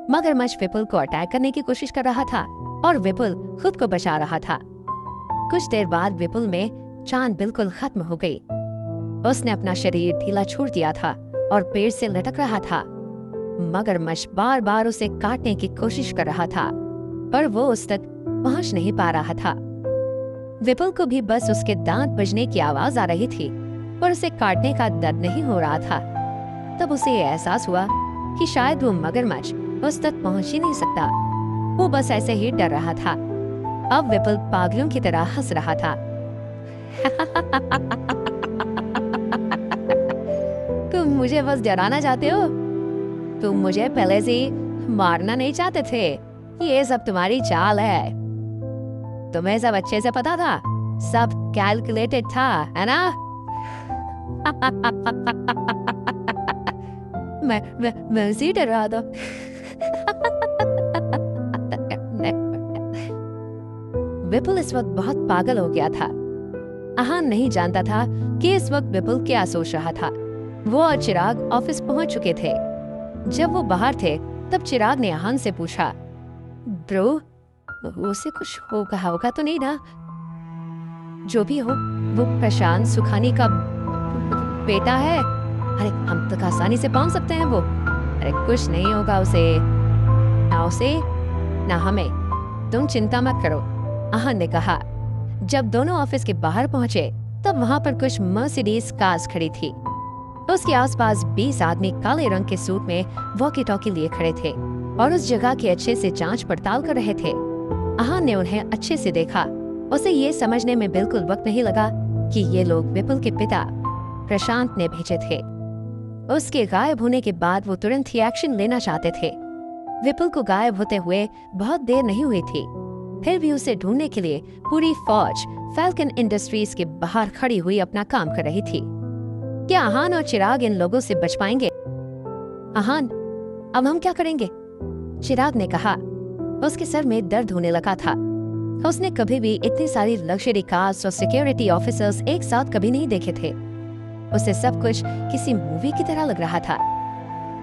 मगरमच्छ विपुल को अटैक करने की कोशिश कर रहा था और विपुल खुद को बचा रहा था। कुछ देर बाद विपुल में जान बिल्कुल खत्म हो गई। उसने अपना शरीर ढीला छोड़ दिया था और पेड़ से लटक रहा था। मगरमच्छ बार बार उसे काटने की कोशिश कर रहा था, पर वो उस तक पहुंच नहीं पा रहा था। विपुल को भी बस उसके दांत बजने की आवाज आ रही थी, पर उसे काटने का दर्द नहीं हो रहा था। तब उसे ये एहसास हुआ कि शायद वो मगरमच्छ उस तक पहुंच ही नहीं सकता। वो बस ऐसे ही डर रहा था। अब विपुल पागलों की तरह हंस रहा था। तुम मुझे बस डराना चाहते हो? तुम मुझे पहले से ही मारना नहीं चाहते थे? ये सब तुम्हारी चाल है। तुम्हें सब अच्छे से पता था, सब कैलकुलेटेड था, है ना? मैं उसी डर रहा था। विपुल इस वक्त बहुत पागल हो गया था। आहान नहीं जानता था कि इस वक्त विपुल क्या सोच रहा था। वो और चिराग ऑफिस पहुंच चुके थे। जब वो बाहर थे तब चिराग ने आहान से पूछा, ब्रो, उसे कुछ होगा तो नहीं ना? जो भी हो, वो प्रशांत सुखानी का बेटा है। अरे हम तक आसानी से पहुंच सकते हैं वो। अरे कुछ नहीं होगा उसे, ना हमें। तुम चिंता मत करो, आहान ने कहा। जब दोनों ऑफिस के बाहर पहुंचे तब वहां पर कुछ मर्सिडीज कार्स खड़ी थी। उसके आसपास 20 आदमी काले रंग के सूट में वॉकी टॉकी लिए खड़े थे और उस जगह की अच्छे से जांच पड़ताल कर रहे थे। आहान ने उन्हें अच्छे से देखा। उसे ये समझने में बिल्कुल वक्त नहीं लगा कि ये लोग विपुल के पिता प्रशांत ने भेजे थे। उसके गायब होने के बाद वो तुरंत ही एक्शन लेना चाहते थे। विपुल को गायब होते हुए बहुत देर नहीं हुई थी, फिर भी उसे ढूंढने के लिए पूरी फौज फैल्कन इंडस्ट्रीज के बाहर खड़ी हुई अपना काम कर रही थी। क्या आहान और चिराग इन लोगों से बच पाएंगे? आहान, अब हम क्या करेंगे? चिराग ने कहा। उसके सर में दर्द होने लगा था। उसने कभी भी इतनी सारी लग्जरी कार्स और सिक्योरिटी ऑफिसर्स एक साथ कभी नहीं देखे थे। उसे सब कुछ किसी मूवी की तरह लग रहा था।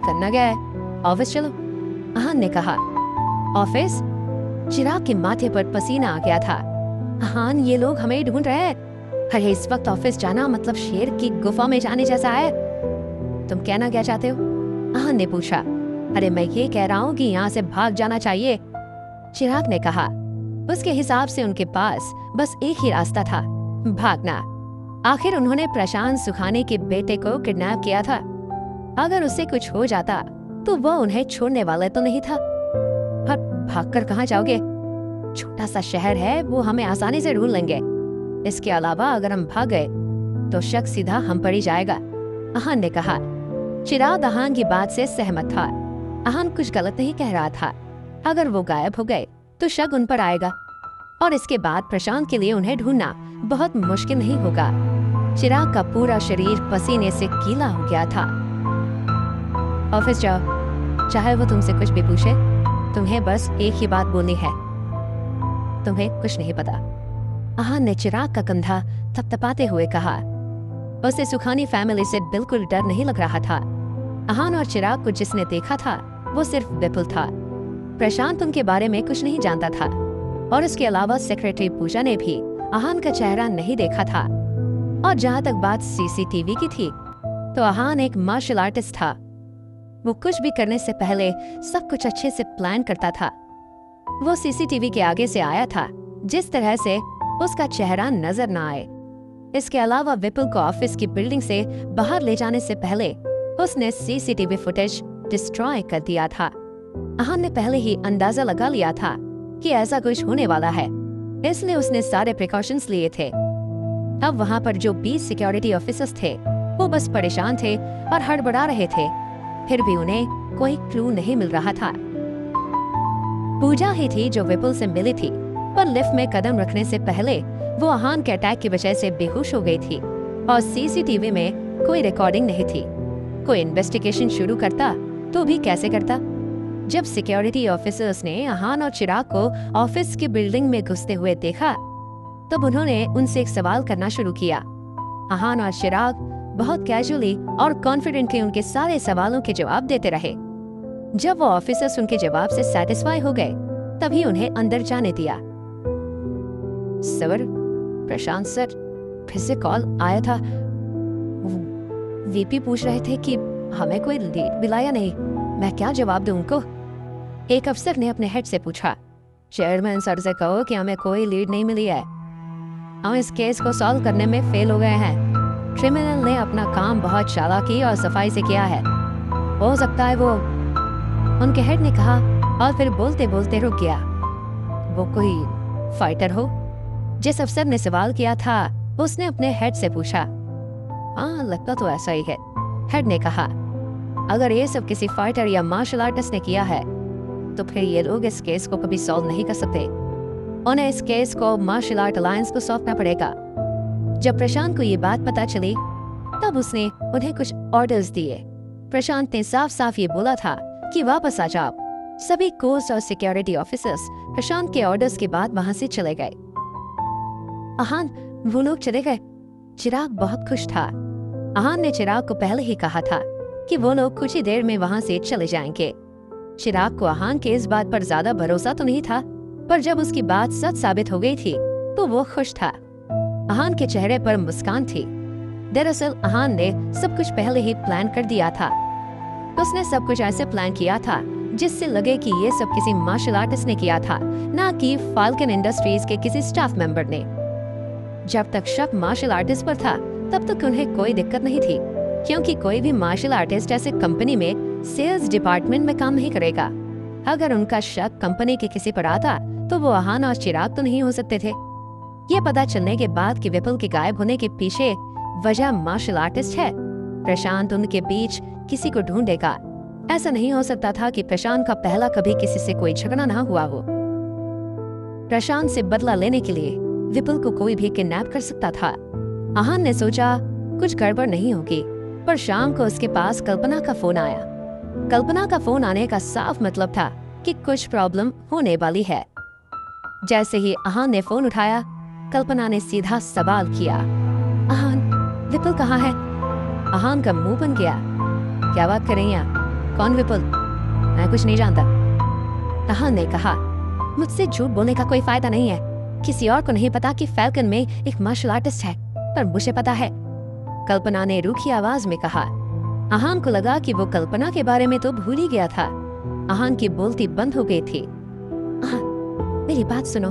करना क्या है? ऑफिस चलो, आहान ने कहा। ऑफिस? चिराग के माथे पर पसीना आ गया था। आहान, ये लोग हमें ढूंढ रहे हैं। अरे इस वक्त ऑफिस जाना मतलब शेर की गुफा में जाने जैसा है। तुम कहना क्या चाहते हो? आहान ने पूछा। अरे मैं ये कह रहा हूँ कि यहाँ से भाग जाना चाहिए, चिराग ने कहा। उसके हिसाब से उनके पास बस एक ही रास्ता था, भागना। आखिर उन्होंने प्रशांत सुखानी के बेटे को किडनैप किया था। अगर उससे कुछ हो जाता तो वह उन्हें छोड़ने वाला तो नहीं था। पर भागकर कहाँ जाओगे? छोटा सा शहर है, वो हमें आसानी से ढूंढ लेंगे। इसके अलावा अगर हम भाग गए तो शक सीधा हम पर ही जाएगा, आहान ने कहा। चिराग आहान की बात से सहमत था। आहान कुछ गलत नहीं कह रहा था। अगर वो गायब हो गए तो शक उन पर आएगा और इसके बाद प्रशांत के लिए उन्हें ढूंढना बहुत मुश्किल नहीं होगा। चिराग का पूरा शरीर पसीने से गीला हो गया था। ऑफिस जाओ, चाहे वो तुमसे कुछ भी पूछे, तुम्हें बस एक ही बात बोलनी है, तुम्हें कुछ नहीं पता, आहान ने चिराग का कंधा थपथपाते हुए कहा। उसे सुखानी फैमिली से बिल्कुल डर नहीं लग रहा था। आहान और चिराग को जिसने देखा था वो सिर्फ विपुल था। प्रशांत उनके बारे में कुछ नहीं जानता था और इसके अलावा सेक्रेटरी पूजा ने भी आहान का चेहरा नहीं देखा था। और जहाँ तक बात सीसीटीवी की थी, तो अहान एक मार्शल आर्टिस्ट था। वो कुछ भी करने से पहले सब कुछ अच्छे से प्लान करता था। वो सीसीटीवी के आगे से आया था जिस तरह से उसका चेहरा नजर ना आए। इसके अलावा विपुल को ऑफिस की बिल्डिंग से बाहर ले जाने से पहले उसने सीसीटीवी फुटेज डिस्ट्रॉय कर दिया था। अहान ने पहले ही अंदाजा लगा लिया था कि ऐसा कुछ होने वाला है, इसलिए उसने सारे प्रिकॉशंस लिए थे। अब वहाँ पर जो 20 सिक्योरिटी ऑफिसर्स थे वो बस परेशान थे और हड़बड़ा रहे थे। फिर भी उन्हें कोई क्लू नहीं मिल रहा था। पूजा ही थी जो विपुल से मिली थी, पर लिफ्ट में कदम रखने से पहले वो अहान के अटैक की वजह से बेहोश हो गई थी और सीसीटीवी में कोई रिकॉर्डिंग नहीं थी। कोई इन्वेस्टिगेशन शुरू करता तो भी कैसे करता? जब सिक्योरिटी ऑफिसर्स ने अहान और चिराग को ऑफिस की बिल्डिंग में घुसते हुए देखा, तब उन्होंने उनसे एक सवाल करना शुरू किया। अहान और चिराग बहुत कैजुअली और कॉन्फिडेंटली उनके सारे सवालों के जवाब देते रहे। जब वो ऑफिसर्स उनके जवाब से सेटिस्फाई हो गए, तभी उन्हें अंदर जाने दिया। सर, प्रशांत सर, फिर से कॉल आया था। वीपी पूछ रहे थे कि हमें कोई लीड मिला या नहीं। मैं क्या जवाब दूं उनको? एक अफसर ने अपने हेड से पूछा। चेयरमैन सर से कहो कि हमें कोई लीड नहीं मिली है। हम इस केस को सॉल्व करने में फेल हो गए हैं। क्रिमिनल ने अपना काम बहुत चालाकी और सफाई से किया है। हो सकता है वो, उनके हेड ने कहा और फिर बोलते बोलते रुक गया। वो कोई फाइटर हो? जिस अफसर ने सवाल किया था उसने अपने हेड से पूछा। हाँ, लगता तो ऐसा ही है, हेड ने कहा। अगर ये सब किसी फाइटर या मार्शल आर्टिस्ट ने किया है तो फिर ये लोग इस केस को कभी सॉल्व नहीं कर सकते। उन्हें इस केस को मार्शल आर्ट अलायंस को सौंपना पड़ेगा। जब प्रशांत को ये बात पता चली, तब उसने उन्हें कुछ ऑर्डर्स दिए। प्रशांत ने साफ साफ ये बोला था कि वापस आ जाओ। सभी कोस्ट और सिक्योरिटी ऑफिसर्स प्रशांत के ऑर्डर्स के बाद वहां से चले गए। अहान, वो लोग चले गए। चिराग बहुत खुश था। अहान ने चिराग को पहले ही कहा था कि वो लोग कुछ ही देर में वहां से चले जाएंगे। चिराग को अहान के इस बात पर ज्यादा भरोसा तो नहीं था, पर जब उसकी बात सच साबित हो गई थी तो वो खुश था। अहान के चेहरे पर मुस्कान थी। दरअसल अहान ने सब कुछ पहले ही प्लान कर दिया था। उसने सब कुछ ऐसे प्लान किया था जिससे लगे कि ये सब किसी मार्शल आर्टिस्ट ने किया था, ना कि फाल्कन इंडस्ट्रीज के किसी स्टाफ मेंबर ने। जब तक शक मार्शल आर्टिस्ट पर था, तब तक उन्हें कोई दिक्कत नहीं थी, क्योंकि कोई भी मार्शल आर्टिस्ट ऐसे कंपनी में सेल्स डिपार्टमेंट में काम नहीं करेगा। अगर उनका शक कंपनी के किसी पर आता तो वो अहान और चिराग तो नहीं हो सकते थे। ये पता चलने के बाद कि विपुल के गायब होने के पीछे वजह मार्शल आर्टिस्ट है, प्रशांत उनके बीच किसी को ढूंढेगा। ऐसा नहीं हो सकता था कि प्रशांत का पहला कभी किसी से कोई झगड़ा ना हुआ हो। प्रशांत से बदला लेने के लिए विपुल को कोई भी किडनैप कर सकता था। अहान ने सोचा कुछ गड़बड़ नहीं होगी, पर शाम को उसके पास कल्पना का फोन आया। कल्पना का फोन आने का साफ मतलब था कि कुछ प्रॉब्लम होने वाली है। जैसे ही अहान ने फोन उठाया, कल्पना ने सीधा सवाल किया। अहान, विपुल कहाँ है? अहान का मुंह बन गया। क्या बात कर रही हैं आप? कौन विपुल? मैं कुछ नहीं जानता। अहान ने कहा, मुझसे झूठ बोलने का कोई फायदा नहीं है। किसी और को नहीं पता कि फैल्कन में एक मार्शल आर्टिस्ट है, पर मुझे पता है। कल्पना ने रूखी आवाज में कहा। अहान को लगा कि वो कल्पना के बारे में तो भूल ही गया था। अहान की बोलती बंद हो गई थी। मेरी बात सुनो,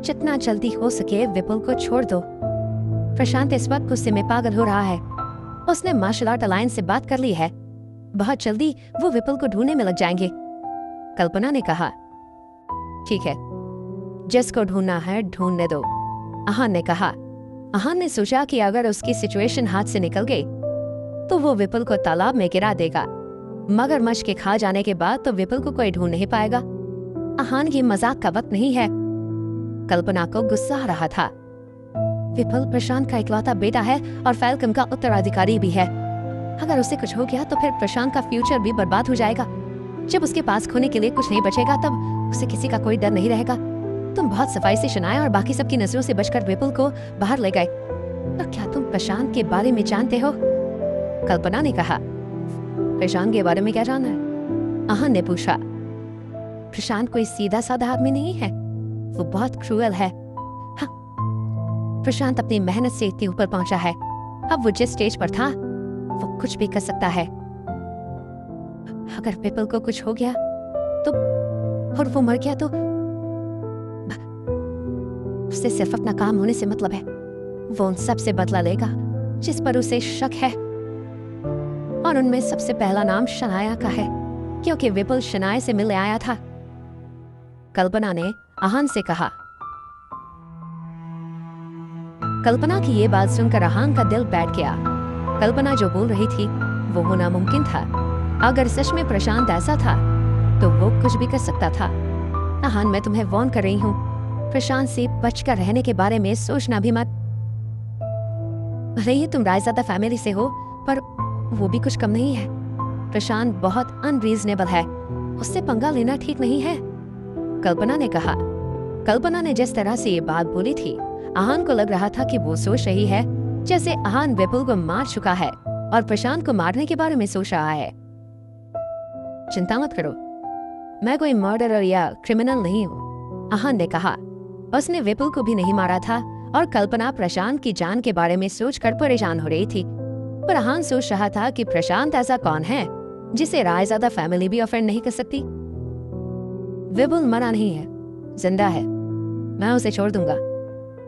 जितना जल्दी हो सके विपुल को छोड़ दो। प्रशांत इस वक्त गुस्से में पागल हो रहा है। उसने मार्शल आर्ट अलायंस से बात कर ली है। बहुत जल्दी वो विपुल को ढूंढने में लग जाएंगे। कल्पना ने कहा, ठीक है, जिसको ढूंढना है ढूंढने दो। अहान ने कहा। अहान ने सोचा कि अगर उसकी सिचुएशन हाथ से निकल गई तो वो विपुल को तालाब में गिरा देगा। मगरमच्छ के खा जाने के बाद तो विपुल को कोई ढूंढ नहीं पाएगा। अहान ये मजाक का वक्त नहीं है। कल्पना को गुस्सा आ रहा था। विपुल प्रशांत का इकलौता बेटा है और फैल्कन का उत्तराधिकारी भी है। अगर उसे कुछ हो गया तो फिर प्रशांत का फ्यूचर भी बर्बाद हो जाएगा। जब उसके पास खोने के लिए कुछ नहीं बचेगा, तब उसे किसी का कोई डर नहीं रहेगा। तुम बहुत सफाई से शनाया और बाकी सबकी नजरों से बचकर विपुल को बाहर ले गए। तो क्या तुम प्रशांत के बारे में जानते हो? कल्पना ने कहा। प्रशांत के बारे में क्या जानना है? अहान ने पूछा। प्रशांत कोई सीधा साधा आदमी नहीं है, वो बहुत क्रूअल है। हाँ, प्रशांत अपनी मेहनत से इतनी ऊपर पहुंचा है, अब वो जिस स्टेज पर था वो कुछ भी कर सकता है। अगर विपुल को कुछ हो गया तो, और वो मर गया तो उसे सिर्फ अपना काम होने से मतलब है। वो उन सब से बदला लेगा जिस पर उसे शक है, और उनमें सबसे पहला नाम शनाया का है, क्योंकि विपुल शनाया से मिलने आया था। कल्पना ने आहान से कहा। कल्पना की ये बात सुनकर आहान का दिल बैठ गया। कल्पना जो बोल रही थी वो होना मुमकिन था। अगर सच में प्रशांत ऐसा था तो वो कुछ भी कर सकता था। आहान, मैं तुम्हें वार्न कर रही हूँ, प्रशांत से बचकर रहने के बारे में सोचना भी मत। भले ही तुम रायजादा फैमिली से हो, पर वो भी कुछ कम नहीं है। प्रशांत बहुत अनरीजनेबल है, उससे पंगा लेना ठीक नहीं है, कल्पना ने कहा। कल्पना ने जिस तरह से ये बात बोली थी, आहान को लग रहा था कि वो सोच रही है जैसे आहान विपुल को मार चुका है और प्रशांत को मारने के बारे में सोच रहा है। चिंता मत करो, मैं कोई मर्डरर या क्रिमिनल नहीं हूँ, आहान ने कहा। उसने विपुल को भी नहीं मारा था और कल्पना प्रशांत की जान के बारे में सोचकर परेशान हो रही थी। पर आहान सोच रहा था कि प्रशांत ऐसा कौन है जिसे रायजादा फैमिली भी ऑफेंड नहीं कर सकती। विपुल मरा नहीं है, जिंदा है, मैं उसे छोड़ दूंगा,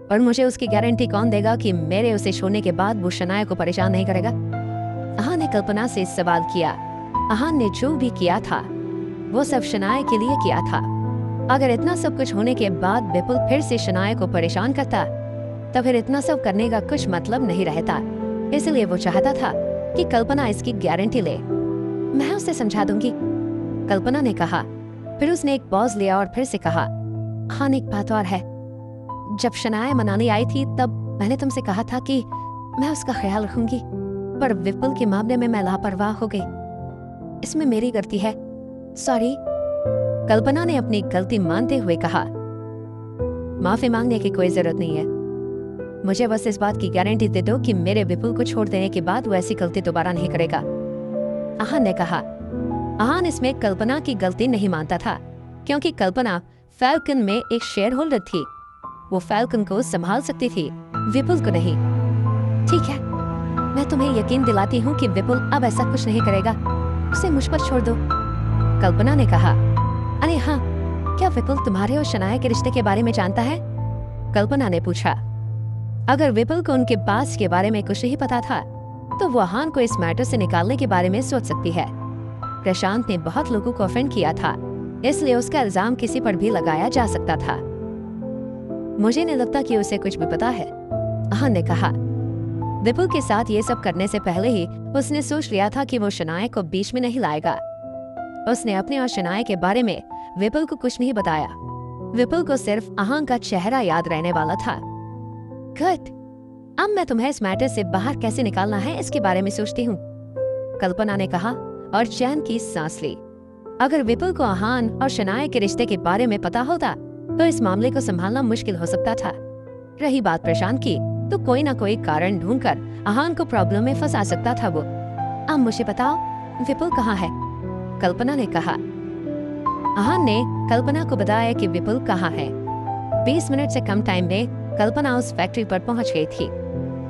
और मुझे उसकी गारंटी कौन देगा कि मेरे उसे छोड़ने के बाद वो शनाया को परेशान नहीं करेगा? आहान ने कल्पना से सवाल किया। आहान ने जो भी किया था वो सब शनाया के लिए किया था। अगर इतना सब कुछ होने के बाद विपुल फिर से शनाया को परेशान करता तो फिर इतना सब करने का कुछ मतलब नहीं रहता। इसलिए वो चाहता था कि कल्पना इसकी गारंटी ले। मैं उसे समझा दूंगी, कल्पना ने कहा। फिर उसने एक पॉज लिया और फिर से कहा, हाँ, एक बात और है। जब शनाया मनाने आई थी तब मैंने तुमसे कहा था कि मैं उसका ख्याल रखूंगी, पर विपुल के मामले में मैं लापरवाह हो गई। इसमें मेरी गलती है, सॉरी, कल्पना ने अपनी गलती मानते हुए कहा। माफी मांगने की कोई जरूरत नहीं है, मुझे बस इस बात की गारंटी दे दो कि मेरे विपुल को छोड़ देने के बाद वो ऐसी गलती दोबारा नहीं करेगा, आहान ने कहा। आहान इसमें कल्पना की गलती नहीं मानता था, क्योंकि कल्पना फैल्कन में एक शेयर होल्डर थी। वो फैल्कन को संभाल सकती थी, विपुल को नहीं। ठीक है, मैं तुम्हें यकीन दिलाती हूँ कि विपुल अब ऐसा कुछ नहीं करेगा, उसे मुझ पर छोड़ दो, कल्पना ने कहा। अरे हाँ, क्या विपुल तुम्हारे और शनाया के रिश्ते के बारे में जानता है? कल्पना ने पूछा। अगर विपुल को उनके पास के बारे में कुछ नहीं पता था तो वो आहान को इस मैटर से निकालने के बारे में सोच सकती है। प्रशांत ने बहुत लोगों को ऑफेंड किया था, इसलिए उसका इल्जाम किसी पर भी लगाया जा सकता था। मुझे नहीं लगता कि उसे कुछ भी पता है, आहान ने कहा। विपुल के साथ ये सब करने से पहले ही उसने सोच लिया था कि वो शनाया को बीच में नहीं लाएगा। उसने अपने और शनाया के बारे में विपुल को कुछ नहीं बताया। विपुल को सिर्फ आहान का चेहरा याद रहने वाला था। गुड, अब मैं तुम्हें इस मैटर से बाहर कैसे निकालना है इसके बारे में सोचती हूँ, कल्पना ने कहा और चैन की सांस ली। अगर विपुल को आहान और शनाया के रिश्ते के बारे में पता होता तो इस मामले को संभालना मुश्किल हो सकता था। रही बात प्रशांत की, तो कोई ना कोई कारण ढूंढकर आहान को प्रॉब्लम में फंसा सकता था वो। अब मुझे बताओ, विपुल कहाँ है? कल्पना ने कहा। आहान ने कल्पना को बताया कि विपुल कहाँ है। 20 मिनट से कम टाइम में कल्पना उस फैक्ट्री पर पहुंच गई थी।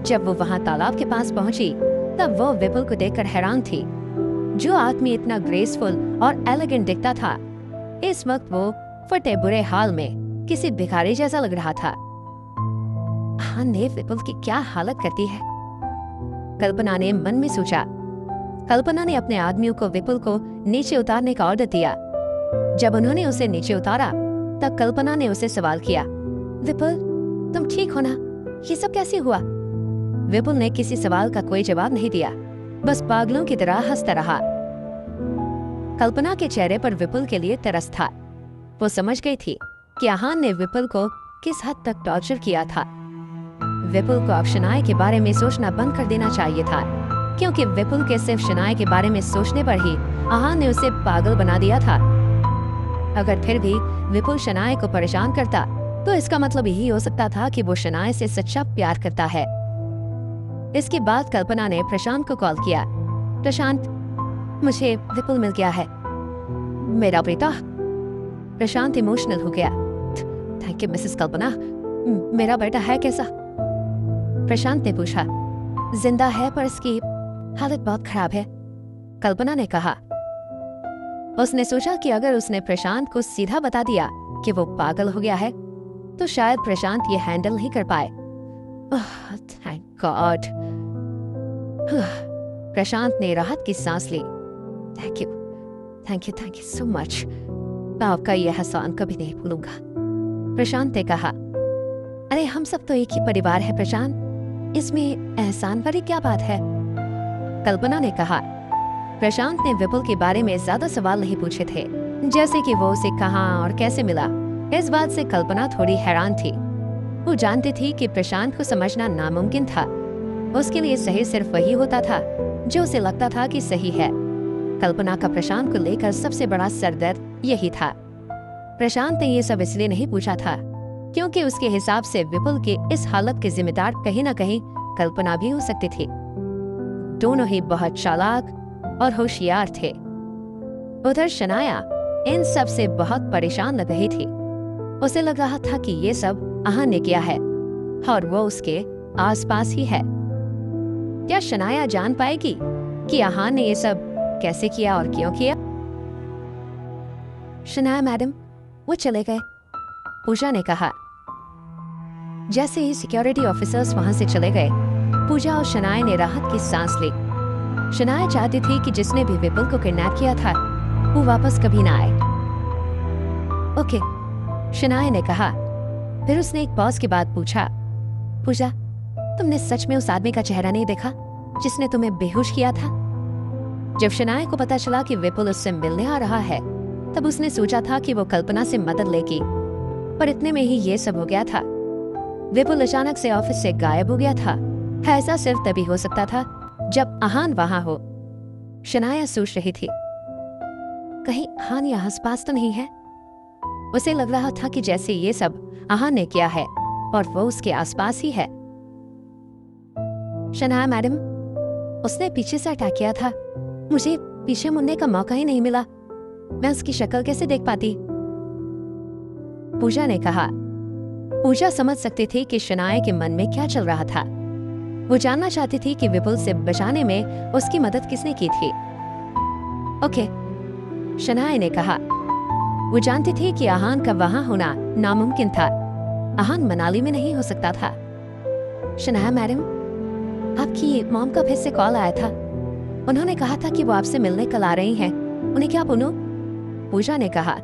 जब वो वहां तालाब के पास पहुंची तब वो विपुल को देखकर हैरान थी। जो आदमी इतना ग्रेसफुल और एलिगेंट दिखता था, इस वक्त वो फटे बुरे हाल में किसी भिखारी जैसा लग रहा था। आहान ने विपुल की क्या हालत करती है, कल्पना ने मन में सोचा। कल्पना ने अपने आदमियों को विपुल को नीचे उतारने का ऑर्डर दिया। जब उन्होंने उसे नीचे उतारा तब कल्पना ने उसे सवाल किया, विपुल, तुम ठीक हो ना? ये सब कैसे हुआ? विपुल ने किसी सवाल का कोई जवाब नहीं दिया, बस पागलों की तरह हंसता रहा। कल्पना के चेहरे पर विपुल के लिए तरस था। वो समझ गई थी कि आहान ने विपुल को किस हद तक टॉर्चर किया था। विपुल को अब शनाया के बारे में सोचना बंद कर देना चाहिए था, क्योंकि विपुल के सिर्फ शनाया के बारे में सोचने पर ही आहान ने उसे पागल बना दिया था। अगर फिर भी विपुल शनाया को परेशान करता तो इसका मतलब यही हो सकता था कि वो शनाया से सच्चा प्यार करता है। इसके बाद कल्पना ने प्रशांत को कॉल किया। प्रशांत, मुझे विपुल मिल गया है। मेरा बेटा? प्रशांत इमोशनल हो गया। थैंक यू मिसेस कल्पना, मेरा बेटा है कैसा? प्रशांत ने पूछा। जिंदा है पर इसकी हालत बहुत खराब है, कल्पना ने कहा। उसने सोचा कि अगर उसने प्रशांत को सीधा बता दिया कि वो पागल हो गया है तो शायद प्रशांत ये हैंडल नहीं कर पाए। Thank God. प्रशांत ने राहत की सांस ली। Thank you thank you thank you so much, मैं आपका यह एहसान कभी नहीं भूलूंगा, प्रशांत ने कहा। अरे हम सब तो एक ही परिवार है प्रशांत, इसमें एहसान वाली क्या बात है, कल्पना ने कहा। प्रशांत ने विपुल के बारे में ज्यादा सवाल नहीं पूछे थे, जैसे कि वो उसे कहाँ और कैसे मिला। इस बात से कल्पना थोड़ी हैरान थी। वो जानती थी कि प्रशांत को समझना नामुमकिन था। उसके लिए सही सिर्फ वही होता था जो उसे लगता था कि सही है। कल्पना का प्रशांत को लेकर सबसे बड़ा सरदर्द यही था। प्रशांत ने ये सब इसलिए नहीं पूछा था क्योंकि उसके हिसाब से विपुल के इस हालत के जिम्मेदार कहीं न कहीं कल्पना भी हो सकती थी। दोनों ही बहुत चालाक और होशियार थे। उधर शनाया इन सब से बहुत परेशान लग रही थी। उसे लग रहा था कि ये सब आहान ने किया है और वो उसके आसपास ही है। क्या शनाया जान पाएगी कि आहान ने ये सब कैसे किया और क्यों किया? शनाया मैडम, वो चले गए, पूजा ने कहा। जैसे ही सिक्योरिटी ऑफिसर्स वहां से चले गए, पूजा और शनाया ने राहत की सांस ली। शनाया चाहती थी कि जिसने भी विपुल को किडनैप किया था वो वापस कभी ना आए। ओके, शनाया ने कहा। फिर उसने एक पॉज के बाद पूछा, पूजा, तुमने सच में उस आदमी का चेहरा नहीं देखा जिसने तुम्हें बेहोश किया था? जब शनाया को पता चला कि विपुल उससे मिलने आ रहा है, तब उसने सोचा था कि वो कल्पना से मदद लेगी, पर इतने में ही ये सब हो गया था। विपुल अचानक से ऑफिस से गायब हो गया था। ऐसा सिर्फ तभी हो सकता था जब आहान वहां हो। शनाया सोच रही थी, कहीं आहान यहाँ आसपास तो नहीं है। उसे लग रहा था कि जैसे ये सब आहान ने किया है और वो उसके आसपास ही है। शनाया मैडम, उसने पीछे से अटैक किया था, मुझे पीछे मुड़ने का मौका ही नहीं मिला, मैं उसकी शक्ल कैसे देख पाती? पूजा ने कहा। पूजा समझ सकती थी कि शनाया के मन में क्या चल रहा था। वो जानना चाहती थी कि विपुल से बचाने में उसकी मदद किसने की थी। ओके, शनाया ने कहा। वो जानती थी कि आहान का वहां होना नामुमकिन था। आहान मनाली में नहीं हो सकता था। शनाया मैडम, आपकी मॉम का फिर से कॉल आया था। उन्होंने कहा था कि वो आपसे मिलने कल आ रही हैं। उन्हें क्या बोलूं? पूजा ने कहा।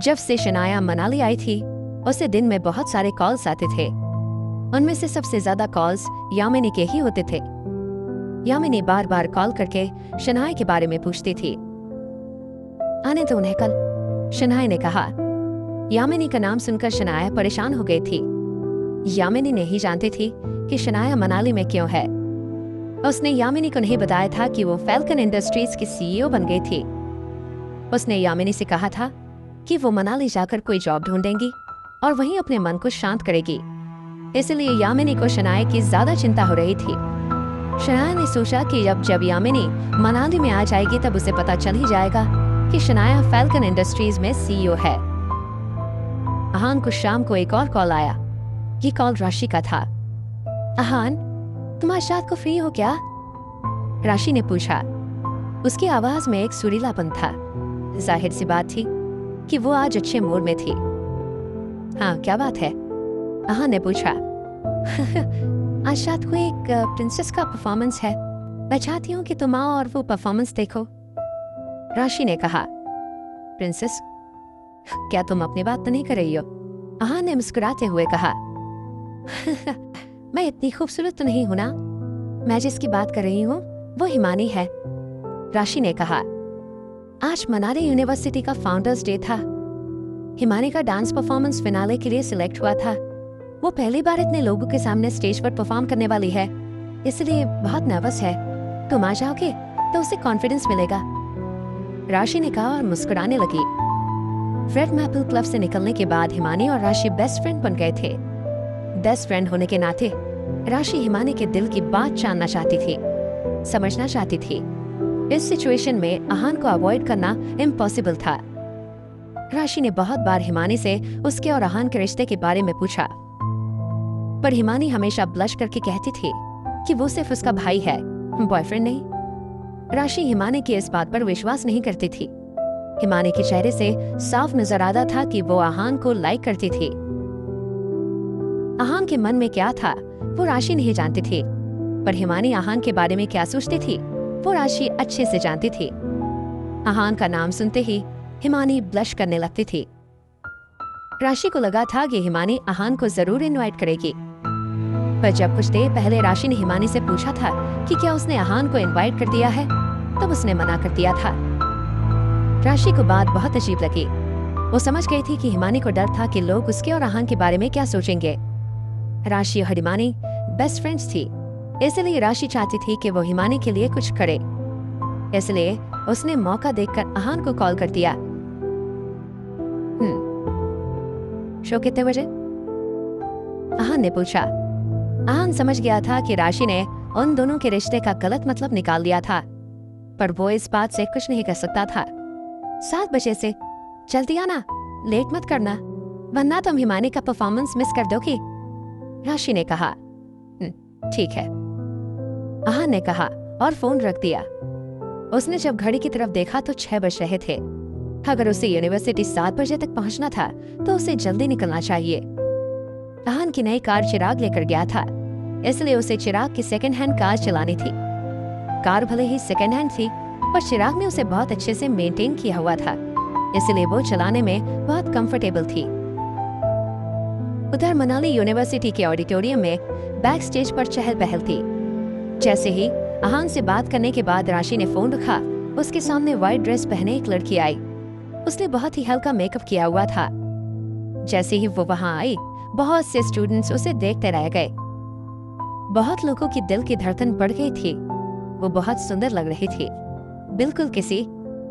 जब से शनाया मनाली आई थी, उसे दिन में बहुत सारे कॉल्स आते थे। उनमें से सबसे ज्यादा कॉल्स यामिनी के ही होते थे। यामिनी बार बार कॉल करके शनाया के बारे में पूछती थी। आने दो उन्हें कल, शनाया ने कहा। यामिनी का नाम सुनकर शनाया परेशान हो गई थी। यामिनी नहीं जानती थी कि शनाया मनाली में क्यों है। उसने यामिनी को नहीं बताया था कि वो फैल्कन इंडस्ट्रीज की सीईओ बन गई थी। उसने यामिनी से कहा था कि वो मनाली जाकर कोई जॉब ढूंढेंगी और वहीं अपने मन को शांत करेगी। इसलिए यामिनी को शनाया की ज्यादा चिंता हो रही थी। शनाया ने सोचा कि जब यामिनी मनाली में आ जाएगी तब उसे पता चल ही जाएगा कि शनाया फैल्कन इंडस्ट्रीज में सीईओ है। आहान को शाम को एक और कॉल आया। ये कॉल राशि का था। आहान, तुम आज रात को फ्री हो क्या? राशि ने पूछा। उसकी आवाज में एक सुरीलापन था। जाहिर सी बात थी कि वो आज अच्छे मूड में थी। हाँ, क्या बात है? आहान ने पूछा। आज रात को एक प्रिंसेस का परफॉर्मेंस है, मैं चाहती हूँ कि तुम आओ और वो परफॉर्मेंस देखो, राशि ने कहा। प्रिंसेस? क्या तुम अपनी बात तो नहीं कर रही हो? आहान ने मुस्कुराते हुए कहा। मैं इतनी खूबसूरत तो नहीं हूं ना। मैं जिसकी बात कर रही हूँ वो हिमानी है, राशि ने कहा। आज मनाली यूनिवर्सिटी का फाउंडर्स डे था। हिमानी का डांस परफॉर्मेंस फिनाले के लिए सिलेक्ट हुआ था। वो पहली बार इतने लोगों के सामने स्टेज पर परफॉर्म करने वाली है, इसलिए बहुत नर्वस है। तुम आ जाओगे तो उसे कॉन्फिडेंस मिलेगा, राशि ने कहा और मुस्कुराने लगी। फ्रेड मैपल क्लब से निकलने के बाद हिमानी और राशि बेस्ट फ्रेंड बन गए थे। बेस्ट फ्रेंड होने के नाते राशि हिमानी के दिल की बात जानना चाहती थी, समझना चाहती थी। इस सिचुएशन में आहान को अवॉइड करना इम्पॉसिबल था। राशि ने बहुत बार हिमानी से उसके और आहान के रिश्ते के बारे में पूछा, पर हिमानी हमेशा ब्लश करके कहती थी कि वो सिर्फ उसका भाई है, बॉयफ्रेंड नहीं। राशि हिमानी की इस बात पर विश्वास नहीं करती थी। हिमानी के चेहरे से साफ नजर आता था कि वो आहान को लाइक करती थी। आहान के मन में क्या था वो राशि नहीं जानती थी, पर हिमानी आहान के बारे में क्या सोचती थी वो राशि अच्छे से जानती थी। आहान का नाम सुनते ही हिमानी ब्लश करने लगती थी। राशि को लगा था कि हिमानी आहान को जरूर इनवाइट करेगी, पर जब कुछ देर पहले राशि ने हिमानी से पूछा था कि क्या उसने आहान को इनवाइट कर दिया है, तब उसने मना कर दिया था। राशि को बात बहुत अजीब लगी। वो समझ गई थी कि हिमानी को डर था कि लोग उसके और आहान के बारे में क्या सोचेंगे। राशि और हिमानी बेस्ट फ्रेंड्स थी, इसलिए राशि चाहती थी कि वो हिमानी के लिए कुछ करे। इसलिए उसने मौका देखकर आहान को कॉल कर दिया। शो कितने बजे? आहान ने पूछा। आहान समझ गया था कि राशि ने उन दोनों के रिश्ते का गलत मतलब निकाल दिया था, पर वो इस बात से कुछ नहीं कर सकता था। 7 बजे से जल्दी आना, लेट मत करना, वरना तुम हिमानी का परफॉर्मेंस मिस कर दोगी, राशि ने कहा। ठीक है, आहान ने कहा और फोन रख दिया। उसने जब घड़ी की तरफ देखा तो 6 बज रहे थे। अगर उसे यूनिवर्सिटी 7 बजे तक पहुंचना था तो उसे जल्दी निकलना चाहिए। आहान की नई कार चिराग लेकर गया था, इसलिए उसे चिराग की सेकंड हैंड कार चलानी थी। कार भले ही सेकंड हैंड थी, पर चिराग ने उसे बहुत अच्छे से मेंटेन किया हुआ था, इसलिए वो चलाने में बहुत कंफर्टेबल थी। उधर मनाली यूनिवर्सिटी के ऑडिटोरियम में बैक स्टेज पर चहल पहल थी। जैसे ही आहान से बात करने के बाद राशि ने फोन रखा, उसके सामने व्हाइट ड्रेस पहने एक लड़की आई। उसने बहुत ही हल्का मेकअप किया हुआ था। जैसे ही वो वहां आई, बहुत से स्टूडेंट्स उसे देखते रह गए। बहुत लोगों की दिल की धड़कन बढ़ गई थी। वो बहुत सुंदर लग रही थी, बिल्कुल किसी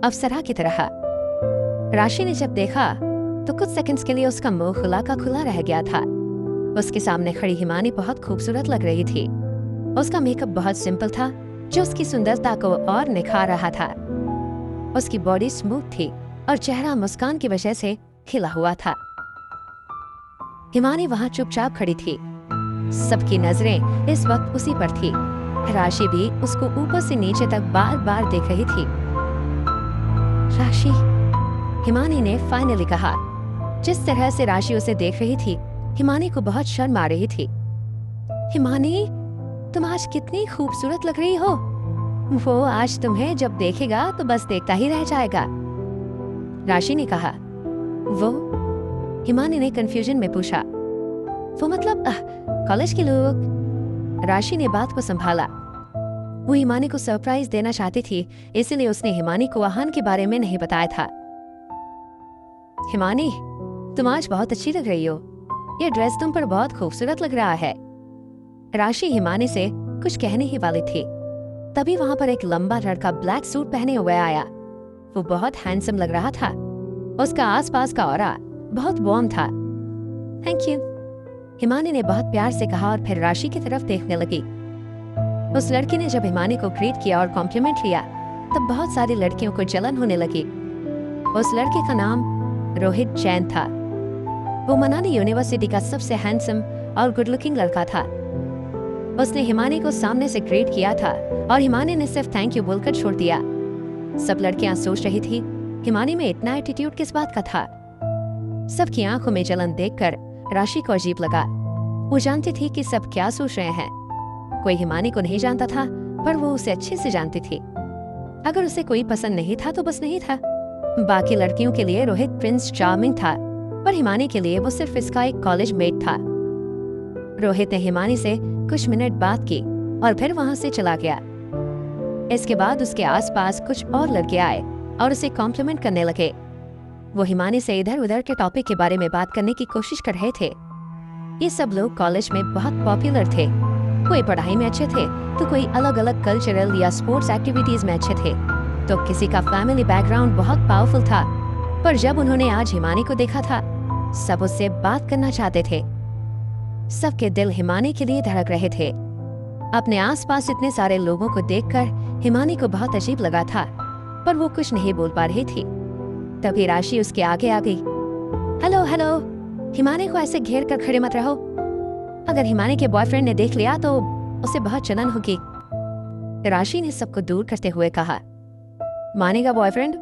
अप्सरा की तरह। राशि ने जब देखा तो कुछ सेकंड्स के लिए उसका मुंह खुला का खुला रह गया था। उसके सामने खड़ी हिमानी बहुत खूबसूरत लग रही थी। उसका मेकअप बहुत सिंपल था, जो उसकी सुंदरता को और निखार रहा था। उसकी बॉडी स्मूथ थी और चेहरा मुस्कान की वजह से खिला हुआ था। हिमानी वहां चुपचाप खड़ी थी। सबकी नजरें इस वक्त उसी पर थी। राशि भी उसको ऊपर से नीचे तक बार बार देख रही थी। राशि, हिमानी ने फाइनली कहा। जिस तरह से राशि उसे देख रही थी, हिमानी को बहुत शर्म आ रही थी। हिमानी, तुम आज कितनी खूबसूरत लग रही हो। वो आज तुम्हें जब देखेगा तो बस देखता ही रह जाएगा, राशि ने कहा। वो? हिमानी ने कंफ्यूजन में पूछा। वो मतलब कॉलेज के लोग। राशि ने बात को संभाला। वो हिमानी को सरप्राइज देना चाहती थी, इसलिए उसने हिमानी को आहान के बारे में नहीं बताया था। हिमानी, तुम आज बहुत अच्छी लग रही हो। ये ड्रेस तुम पर बहुत खूबसूरत लग रहा है। राशि हिमानी से कुछ कहने ही वाली थी, तभी वहां पर एक लंबा लड़का ब्लैक सूट पहने हुए आया। वो बहुत हैंडसम लग रहा था। उसका आसपास का ऑरा बहुत वार्म था। थैंक यू, हिमानी ने बहुत प्यार से कहा और फिर राशि की तरफ देखने लगी। उस लड़की ने जब हिमानी को ग्रीट किया और कॉम्प्लीमेंट लिया, तब बहुत सारी लड़कियों को जलन होने लगी। उस लड़के का नाम रोहित जैन था। वो मनाली यूनिवर्सिटी का सबसे हैंडसम और गुड लुकिंग लड़का था। उसने हिमानी को सामने से ग्रीट किया था और हिमानी ने सिर्फ थैंक यू बोलकर छोड़ दिया। सब लड़कियां सोच रही थी, हिमानी में इतना एटीट्यूड किस बात का था। सबकी आंखों में जलन देखकर राशि को अजीब लगा। वो जानती थी कि सब क्या सोच रहे हैं। कोई हिमानी को नहीं जानता था, पर वो उसे अच्छे से जानती थी। अगर उसे कोई पसंद नहीं था तो बस नहीं था। बाकी लड़कियों के लिए रोहित प्रिंस चार्मिंग था, पर हिमानी के लिए वो सिर्फ इसका एक कॉलेज मेट था। रोहित ने हिमानी से कुछ मिनट बात की और फिर वहां से चला गया। इसके बाद उसके आसपास कुछ और लड़के आए और उसे कॉम्प्लीमेंट करने लगे। वो हिमानी से इधर उधर के टॉपिक के बारे में बात करने की कोशिश कर रहे थे। ये सब लोग कॉलेज में बहुत पॉपुलर थे। कोई पढ़ाई में अच्छे थे तो कोई अलग अलग कल्चरल या स्पोर्ट्स एक्टिविटीज में अच्छे थे, तो किसी का फैमिली बैकग्राउंड बहुत पावरफुल था। पर जब उन्होंने आज हिमानी को देखा था, सब उससे बात करना चाहते थे। सबके दिल हिमानी के लिए धड़क रहे थे। अपने आसपास इतने सारे लोगों को देखकर हिमानी को बहुत अजीब लगा था, पर वो कुछ नहीं बोल पा रही थी। तभी राशि उसके आगे आ गई। हेलो हेलो, हिमानी को ऐसे घेर कर खड़े मत रहो। अगर हिमानी के बॉयफ्रेंड ने देख लिया तो उसे बहुत जलन होगी। राशि ने सबको दूर करते हुए कहा, हिमानी का बॉयफ्रेंड?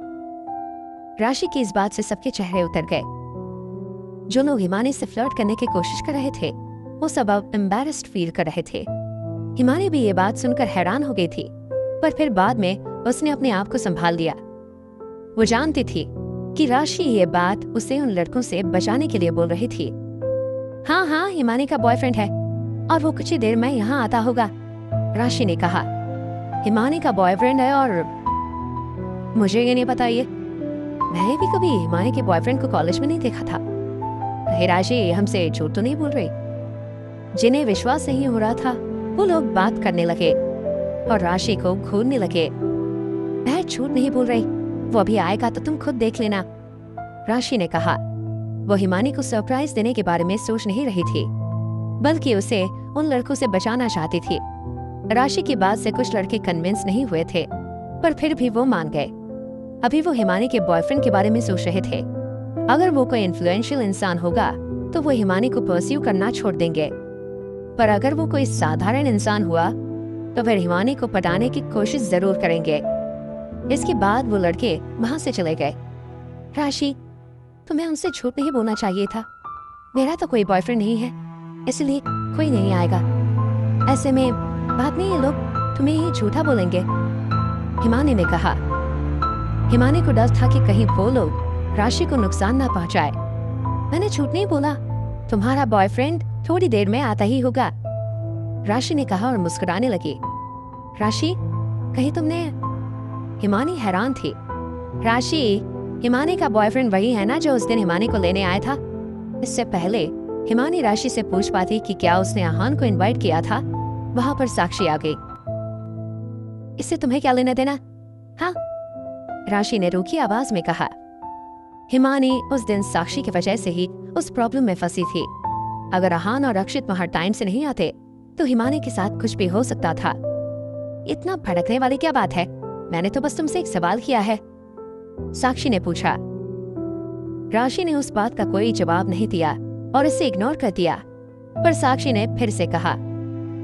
राशि की इस बात से सबके चेहरे उतर गए। जो लोग हिमानी से फ्लर्ट करने की कोशिश कर रहे थे वो सब अब एम्बैरेस्ड फील कर रहे थे। हिमानी भी ये बात सुनकर हैरान हो गई थी, पर फिर बाद में उसने अपने आप को संभाल लिया। वो जानती थी कि राशि ये बात उसे उन लड़कों से बचाने के लिए बोल रही थी। हाँ हाँ, हिमानी का बॉयफ्रेंड है और वो कुछ ही देर में यहाँ आता होगा, राशि ने कहा। हिमानी का बॉयफ्रेंड है? और मुझे ये नहीं पता। ये मैंने भी कभी हिमानी के बॉयफ्रेंड को कॉलेज में नहीं देखा था। कहीं राशि हमसे झूठ तो नहीं बोल रही? जिन्हें विश्वास नहीं हो रहा था वो लोग बात करने लगे और राशि को घूरने लगे। मैं झूठ नहीं बोल रही, वो अभी आएगा तो तुम खुद देख लेना, राशि ने कहा। वो हिमानी को सरप्राइज देने के बारे में सोच नहीं रही थी, बल्कि उसे उन लड़कों से बचाना चाहती थी। राशि की बात से कुछ लड़के कन्विंस नहीं हुए थे, पर फिर भी वो मान गए। अभी वो हिमानी के बॉयफ्रेंड के बारे में सोच रहे थे। अगर वो कोई इन्फ्लुएंशियल इंसान होगा तो वो हिमानी को परस्यू करना छोड़ देंगे, पर अगर वो कोई साधारण इंसान हुआ तो फिर हिमानी को पटाने की कोशिश जरूर करेंगे। इसके बाद वो लड़के वहां से चले गए। राशि, तुम्हें उनसे झूठ नहीं बोलना चाहिए था। मेरा तो कोई बॉयफ्रेंड नहीं है, इसलिए कोई नहीं आएगा। ऐसे में बाद में ये लोग तुम्हें ही झूठा बोलेंगे, हिमानी ने कहा। हिमानी को डर था कि कहीं वो लोग राशि को नुकसान ना पहुंचाए। मैंने झूठ नहीं बोला, तुम्हारा बॉयफ्रेंड थोड़ी देर में आता ही होगा, राशि ने कहा और मुस्कुराने लगी। राशि, कहीं तुमने? हिमानी हैरान थी। राशि, हिमानी का बॉयफ्रेंड वही है ना जो उस दिन हिमानी को लेने आया था? इससे पहले हिमानी राशि से पूछ पाती कि क्या उसने आहान को इनवाइट किया था, वहां पर साक्षी आ गई। इससे तुम्हें क्या लेना देना? हाँ, राशि ने रूखी आवाज में कहा। हिमानी उस दिन साक्षी की वजह से ही उस प्रॉब्लम में फंसी थी। अगर आहान और अक्षित वहां टाइम से नहीं आते तो हिमानी के साथ कुछ भी हो सकता था। इतना भड़कने वाली क्या बात है? मैंने तो बस तुमसे एक सवाल किया है, साक्षी ने पूछा। राशि ने उस बात का कोई जवाब नहीं दिया और इसे इग्नोर कर दिया, पर साक्षी ने फिर से कहा,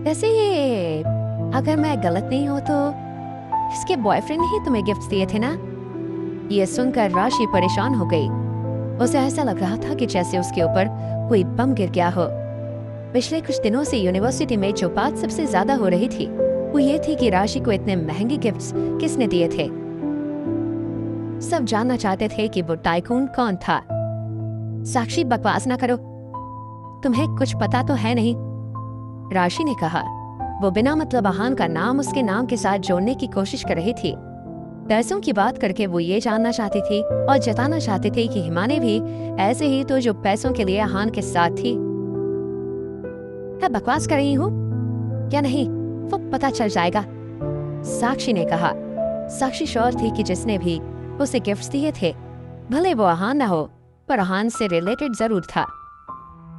वैसे ये अगर मैं गलत नहीं हूं तो इसके बॉयफ्रेंड ने ही तुम्हें गिफ्ट दिए थे ना? ये सुनकर राशि परेशान हो गई। उसे ऐसा लग रहा था कि जैसे उसके ऊपर कोई बम गिर गया हो। पिछले कुछ दिनों से यूनिवर्सिटी में जो बात सबसे ज्यादा हो रही थी वो ये थी कि राशि को इतने महंगे गिफ्ट्स किसने दिए थे। सब जानना चाहते थे कि वो टाइकून कौन था। साक्षी, बकवास ना करो, तुम्हें कुछ पता तो है नहीं, राशि ने कहा। वो बिना मतलब आहान का नाम उसके नाम के साथ जोड़ने की कोशिश कर रही थी। पैसों की बात करके वो ये जानना चाहती थी और जताना चाहती थी कि हिमानी भी ऐसे ही तो जो पैसों के लिए आहान के साथ थी। मैं बकवास कर रही हूँ क्या नहीं वो पता चल जाएगा, साक्षी ने कहा। साक्षी श्योर थी कि जिसने भी उसे गिफ्ट्स दिए थे भले वो आहान ना हो पर आहान से रिलेटेड जरूर था।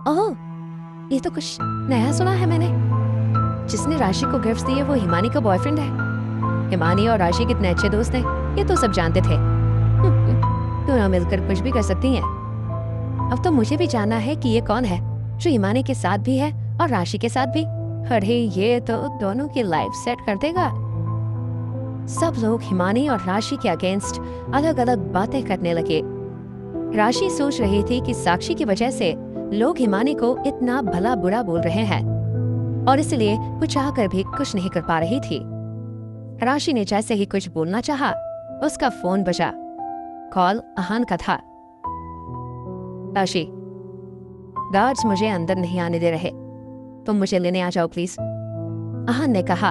ओह, ये तो कुछ नया सुना है मैंने। जिसने राशि को गिफ्ट्स दिए वो हिमानी का बॉयफ्रेंड है। हिमानी और राशि कितने अच्छे दोस्त हैं ये तो सब जानते थे। दोनों मिलकर कुछ भी कर सकती हैं। अब तो मुझे भी जानना है कि ये कौन है जो हिमानी के साथ भी है और राशि के साथ भी। अरे ये तो दोनों की लाइफ सेट कर देगा। सब लोग हिमानी और राशि के अगेंस्ट अलग अलग बातें करने लगे। राशि सोच रही थी कि साक्षी की वजह से लोग हिमानी को इतना भला बुरा बोल रहे हैं और इसलिए वो चाहकर भी कुछ नहीं कर पा रही थी। राशि ने जैसे ही कुछ बोलना चाहा, उसका फोन बजा। कॉल आहान का था। राशि, गार्ड्स मुझे अंदर नहीं आने दे रहे, तुम मुझे लेने आ जाओ प्लीज, आहान ने कहा।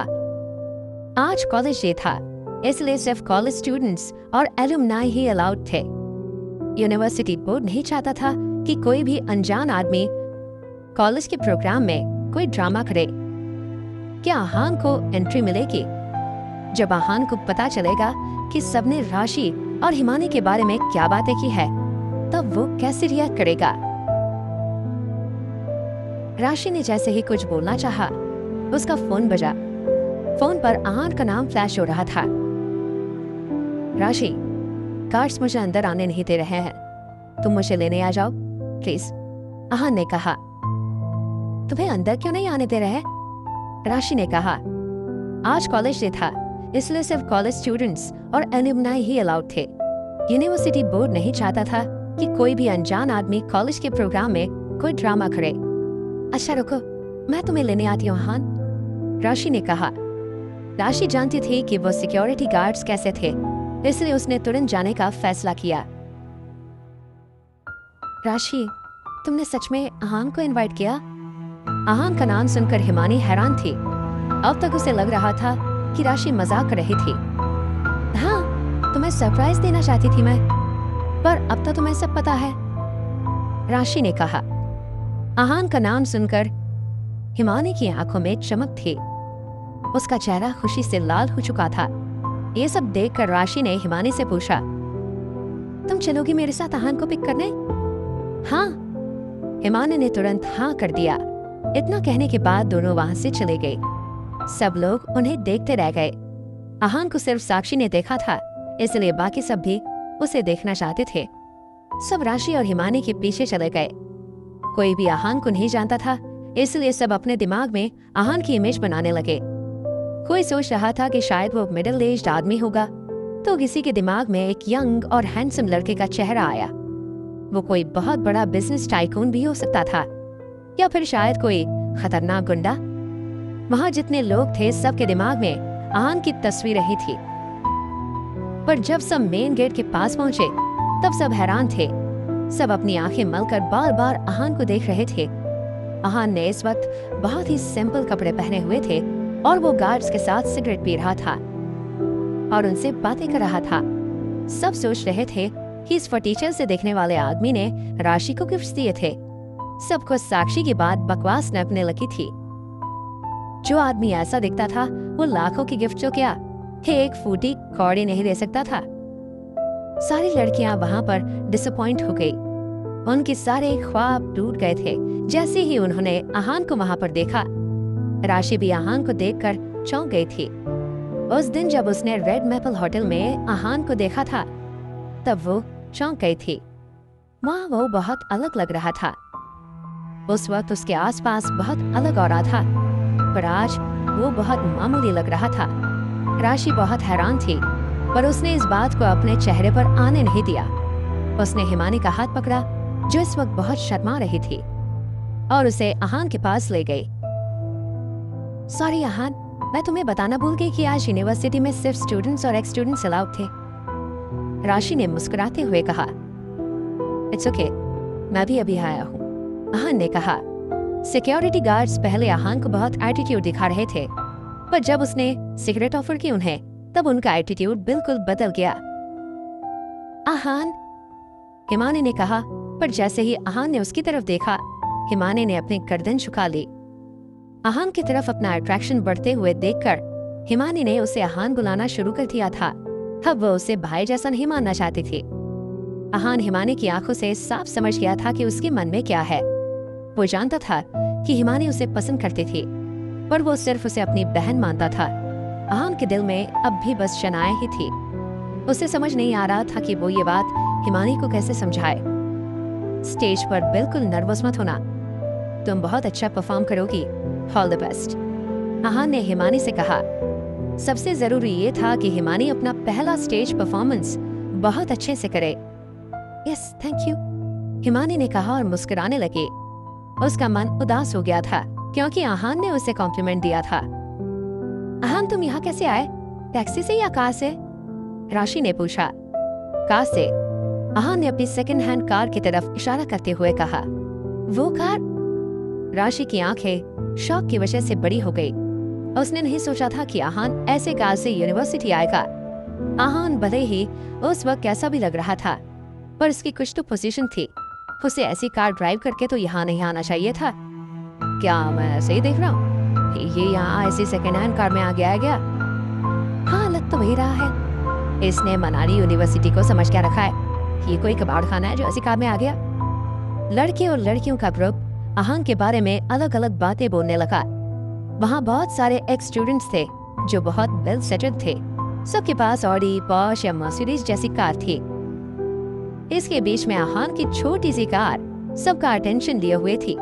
आज कॉलेज डे था, इसलिए सिर्फ कॉलेज स्टूडेंट्स और एलुमनाई ही अलाउड थे। यूनिवर्सिटी बोर्ड नहीं चाहता था कि कोई भी अनजान आदमी कॉलेज के प्रोग्राम में कोई ड्रामा करे। क्या आहान को एंट्री मिलेगी? जब आहान को पता चलेगा कि सबने राशि और हिमानी के बारे में क्या बातें की है, तब वो कैसे रिएक्ट करेगा? राशि ने जैसे ही कुछ बोलना चाहा, उसका फोन बजा। फोन पर आहान का नाम फ्लैश हो रहा था। राशि, गार्ड्स मुझे अंदर आने नहीं दे रहे हैं, तुम मुझे लेने आ जाओ प्लीज, आहान ने कहा। तुम्हें अंदर क्यों नहीं आने दे रहे? राशि ने कहा, आज कॉलेज डे था, इसलिए सिर्फ कॉलेज स्टूडेंट्स और एल्यूमनाई ही अलाउड थे। यूनिवर्सिटी बोर्ड नहीं चाहता था कि कोई भी अनजान आदमी कॉलेज के प्रोग्राम में कोई ड्रामा करे। अच्छा रुको, मैं तुम्हें लेने आती हूँ अहान, राशि ने कहा। राशि जानती थी कि वो सिक्योरिटी गार्ड्स कैसे थे, इसलिए उसने तुरंत जाने का फैसला किया। राशि, तुमने सच में अहान को इनवाइट किया? अहान का नाम सुनकर हिमानी हैरान थी। अब तक उसे लग रहा था कि राशि मजाक कर रही थी। हाँ, तुम्हें सरप्राइज देना चाहती थी मैं, पर अब तो तुम्हें सब पता है, राशि ने कहा। अहान का नाम सुनकर हिमानी की आंखों में चमक थी। उसका चेहरा खुशी से लाल हो चुका था। ये सब देखकर राशि ने हिमानी से पूछा, तुम चलोगी मेरे साथ अहान को पिक करने? हाँ, हिमानी ने तुरंत हाँ कर दिया। इतना कहने के बाद दोनों वहां से चले गए। सब लोग उन्हें देखते रह गए। अहान को सिर्फ साक्षी ने देखा था, इसलिए बाकी सब भी उसे देखना चाहते थे। सब राशि और हिमानी के पीछे चले गए। कोई भी अहान को नहीं जानता था, इसलिए सब अपने दिमाग में अहान की इमेज बनाने लगे। कोई सोच रहा था कि शायद वो मिडिल एज्ड आदमी होगा, तो किसी के दिमाग में एक यंग और हैंडसम लड़के का चेहरा आया। वो कोई बहुत बड़ा बिजनेस टाइकून भी हो सकता था, या फिर शायद कोई खतरनाक गुंडा। वहां जितने लोग थे, सबके दिमाग में अहान की तस्वीर ही थी। पर जब सब मेन गेट के पास पहुंचे, तब सब हैरान थे। सब अपनी आंखें मलकर बार बार अहान को देख रहे थे। अहान ने इस वक्त बहुत ही सिंपल कपड़े पहने हुए थे और वो गार्ड्स के साथ सिगरेट पी रहा था और उनसे बातें कर रहा था। सब सोच रहे थे कि इस फटीचर से देखने वाले आदमी ने राशि को गिफ्ट दिए थे। सबको साक्षी की बात बकवास लगने लगी थी। जो आदमी ऐसा दिखता था, वो लाखों की गिफ्ट तो क्या, एक फूटी कौड़ी नहीं दे सकता था। सारी लड़कियां वहां पर डिसअपॉइंट हो गई। उनके सारे ख्वाब टूट गए थे जैसे ही उन्होंने अहान को वहां पर देखा। राशि भी अहान को देखकर चौंक गई थी। उस दिन जब उसने रेड मैपल होटल में अहान को देखा था, तब वो चौंक गई थी। वहाँ वो बहुत अलग लग रहा था। उस वक्त उसके आसपास बहुत अलग औरा था, पर आज वो बहुत मामूली लग रहा था। राशि बहुत हैरान थी, पर उसने इस बात को अपने चेहरे पर आने नहीं दिया। उसने हिमानी का हाथ पकड़ा, जो इस वक्त बहुत शर्मा रही थी, और उसे अहान के पास ले गई। सॉरी अहान, मैं तुम्हें बताना भूल गई कि आज यूनिवर्सिटी में सिर्फ स्टूडेंट्स और एक्स स्टूडेंट्स अलाउड थे, राशि ने मुस्कुराते हुए कहा। इट्स ओके, मैं भी अभी आया हूँ, अहान ने कहा। सिक्योरिटी गार्ड्स पहले अहान को बहुत एटीट्यूड दिखा रहे थे, पर जब उसने सिगरेट ऑफर की उन्हें, तब उनका एटीट्यूड बिल्कुल बदल गया। अहान, हिमानी ने कहा, पर जैसे ही अहान ने उसकी तरफ देखा, हिमानी ने अपनी गर्दन झुका ली। अहान की तरफ अपना अट्रैक्शन बढ़ते हुए देखकर हिमानी ने उसे अहान बुलाना शुरू कर दिया था। अब वो उसे भाई जैसा नहीं मानना चाहती थी। अहान हिमानी की आंखों से साफ समझ गया था कि उसके मन में क्या है। वो जानता था कि हिमानी उसे पसंद करती थी, पर वो सिर्फ उसे अपनी बहन मानता था। अहान के दिल में अब भी बस शनाए ही थी। उसे समझ नहीं आ रहा था कि वो ये बात हिमानी को कैसे समझाए। स्टेज पर बिल्कुल नर्वस मत होना, तुम बहुत अच्छा परफॉर्म करोगी, ऑल द बेस्ट, अहान ने हिमानी से कहा। सबसे जरूरी ये था कि हिमानी अपना पहला स्टेज परफॉर्मेंस बहुत अच्छे से करे। यस थैंक यू, हिमानी ने कहा और मुस्कुराने लगी। उसका मन उदास हो गया था क्योंकि अहान ने उसे कॉम्प्लीमेंट दिया था। अहान, तुम यहाँ कैसे आए, टैक्सी से या कार से? राशि ने पूछा। कार से, अहान ने अपनी सेकंड हैंड कार की तरफ इशारा करते हुए कहा। वो कार? राशि की आंखें शॉक की वजह से बड़ी हो गई। उसने नहीं सोचा था कि अहान ऐसे कार से यूनिवर्सिटी आएगा। अहान भले ही उस वक्त कैसा भी लग रहा था, पर उसकी कुछ तो पोजीशन थी। उसे ऐसी कार ड्राइव करके तो यहाँ नहीं आना चाहिए था। क्या मैं ऐसे ही देख रहा हूँ? ये यहाँ ऐसी सेकेंड हैंड कार में आ गया है क्या? हाँ, लग तो वही रहा है। इसने मनाली यूनिवर्सिटी को समझ क्या रखा है? ये कोई कबाड़ खाना है जो ऐसी कार में आ गया? लड़के और लड़कियों का ग्रुप अहान के बारे में अलग अलग बातें बोलने लगा। वहाँ बहुत सारे एक्स स्टूडेंट्स थे जो बहुत वेल सेटल्ड थे। सबके पास ऑडी, पॉश या मर्सिडीज जैसी कार थी। इसके बीच में अहान की छोटी सी कार सबका अटेंशन लिए हुए थी।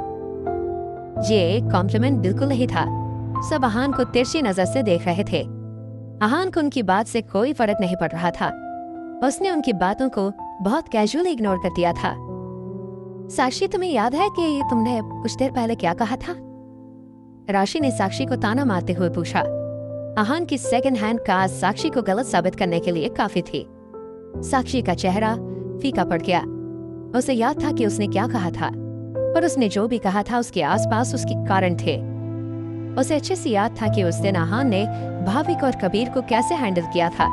ये कॉम्प्लीमेंट बिल्कुल नहीं था। सब आहान को तिरछी नजर से देख रहे थे। आहान को उनकी बात से कोई फर्क नहीं पड़ रहा था। उसने उनकी बातों को बहुत कैजुअली इग्नोर कर दिया था। साक्षी, तुम्हें याद है कि तुमने कुछ देर पहले क्या कहा था? राशि ने साक्षी को ताना मारते हुए पूछा। आहान की सेकंड हैंड कार साक्षी को गलत साबित करने के लिए काफी थी। साक्षी का चेहरा फीका पड़ गया। उसे याद था कि उसने क्या कहा था, पर उसने जो भी कहा था उसके आसपास उसके कारण थे। उसे अच्छे से याद था कि उस दिन आहान ने भाविक और कबीर को कैसे हैंडल किया था।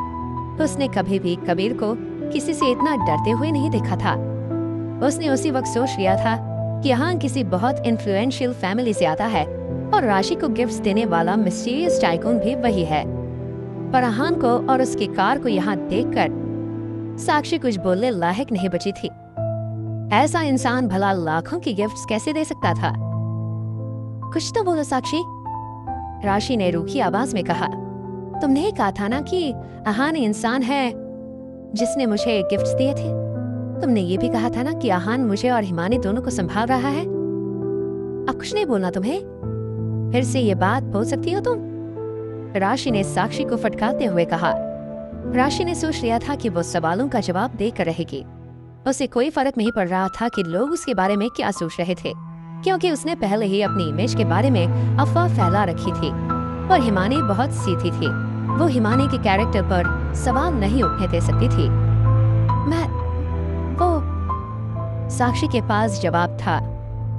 उसने कभी भी कबीर को किसी से इतना डरते हुए नहीं देखा था। उसने उसी वक्त सोच लिया था कि आहान किसी बहुत इन्फ्लुएंशियल फैमिली से आता है और राशि को गिफ्ट्स देने वाला मिस्टीरियस टाइकून भी वही है। पर आहान को और उसकी कार को यहाँ देखकर साक्षी कुछ बोलने लायक नहीं बची थी। ऐसा इंसान भला लाखों की गिफ्ट्स कैसे दे सकता था? कुछ तो बोलो साक्षी, राशि ने रूखी आवाज में कहा। तुमने ही कहा था ना कि आहान इंसान है जिसने मुझे गिफ्ट्स दिए थे। तुमने ये भी कहा था ना कि आहान मुझे और हिमानी दोनों को संभाल रहा है। अब कुछ नहीं बोलना तुम्हें? फिर से ये बात बोल सकती हो तुम? राशि ने साक्षी को फटकारते हुए कहा। राशि ने सोच लिया था कि वो सवालों का जवाब देकर रहेगी। उसे कोई फर्क नहीं पड़ रहा था कि लोग उसके बारे में क्या सोच रहे थे, क्योंकि उसने पहले ही अपनी इमेज के बारे में अफवाह फैला रखी थी। और हिमानी बहुत सीधी थी। वो हिमानी के कैरेक्टर पर सवाल नहीं उठने दे सकती थी। वो साक्षी के पास जवाब था।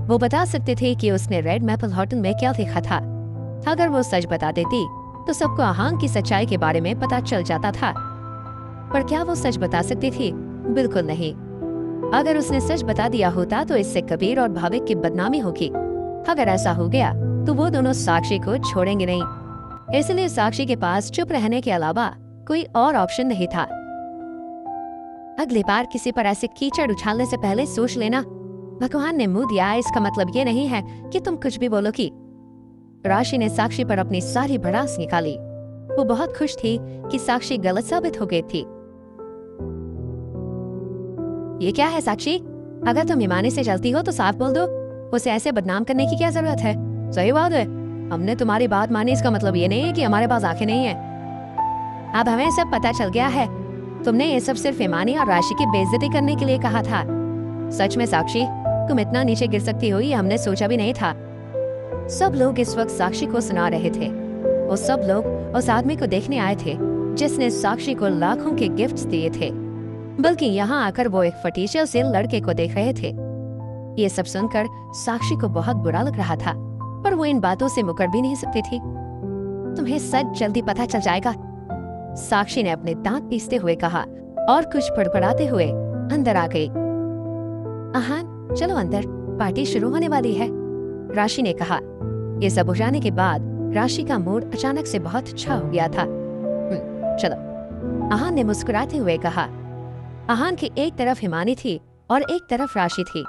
वो बता सकते थे कि उसने रेड मैपल होटल में क्या देखा था। अगर वो सच बता देती तो सबको आहान की सच्चाई के बारे में पता चल जाता था। पर क्या वो सच बता सकती थी? बिल्कुल नहीं। अगर उसने सच बता दिया होता तो इससे कबीर और भाविक की बदनामी होगी। अगर ऐसा हो गया तो वो दोनों साक्षी को छोड़ेंगे नहीं। इसलिए साक्षी के पास चुप रहने के अलावा कोई और ऑप्शन नहीं था। अगली बार किसी पर ऐसे कीचड़ उछालने से पहले सोच लेना। भगवान ने मुंह दिया, इसका मतलब ये नहीं है कि तुम कुछ भी बोलोगी। राशि ने साक्षी पर अपनी सारी भड़ास निकाली। वो बहुत खुश थी कि साक्षी गलत साबित हो गई थी। ये क्या है साक्षी? अगर तुम हिमानी से चलती हो तो साफ बोल दो। उसे ऐसे बदनाम करने की क्या जरूरत है? सही बात है, हमने तुम्हारी बात मानी, इसका मतलब ये नहीं है कि हमारे पास आंखें नहीं है। अब हमें सब पता चल गया है। तुमने ये सब सिर्फ हिमानी और राशि की बेइज्जती करने के लिए कहा था। सच में साक्षी, तुम इतना नीचे गिर सकती हो ये हमने सोचा भी नहीं था। सब लोग इस वक्त साक्षी को सुना रहे थे। वो सब लोग उस आदमी को देखने आए थे जिसने साक्षी को लाखों के गिफ्ट्स दिए थे। बल्कि यहाँ आकर वो एक फटीचर से लड़के को देख रहे थे। ये सब सुनकर साक्षी को बहुत बुरा लग रहा था, पर वो इन बातों से मुकर भी नहीं सकती थी। तुम्हें सच जल्दी पता चल जाएगा, साक्षी ने अपने दांत पीसते हुए कहा और कुछ फड़फड़ाते हुए अंदर आ गई। आहान चलो अंदर, पार्टी शुरू होने वाली है, राशि ने कहा। ये सब हो जाने के बाद राशि का मूड अचानक से बहुत अच्छा हो गया था। चलो, आहान ने मुस्कुराते हुए कहा। आहान की एक तरफ हिमानी थी और एक तरफ राशि थी।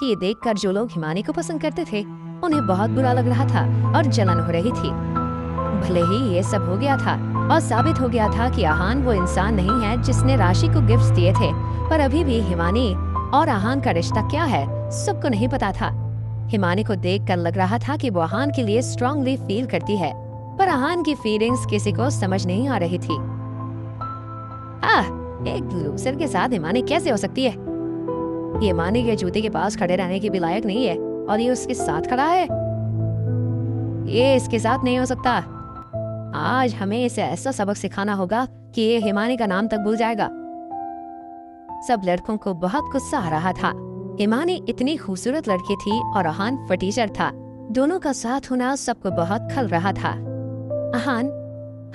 ये देखकर जो लोग हिमानी को पसंद करते थे उन्हें बहुत बुरा लग रहा था और जलन हो रही थी। भले ही ये सब हो गया था और साबित हो गया था कि आहान वो इंसान नहीं है जिसने राशि को गिफ्ट्स दिए थे, पर अभी भी हिमानी और आहान का रिश्ता क्या है सबको नहीं पता था। हिमानी को देखकर लग रहा था कि वो आहान के लिए स्ट्रांगली फील करती है, पर आहान की फीलिंग्स किसी को समझ नहीं आ रही थी। एक लूजर के साथ हिमानी कैसे हो सकती है? ये हिमानी के जूते के पास खड़े रहने के भी लायक नहीं है और ये उसके साथ खड़ा है। ये इसके साथ नहीं हो सकता। आज हमें इसे ऐसा सबक सिखाना होगा कि ये हिमानी का नाम तक भूल जाएगा। सब लड़कों को बहुत गुस्सा आ रहा था। हिमानी इतनी खूबसूरत लड़की थी और आहान फटीचर था। दोनों का साथ होना सबको बहुत खल रहा था। आहान,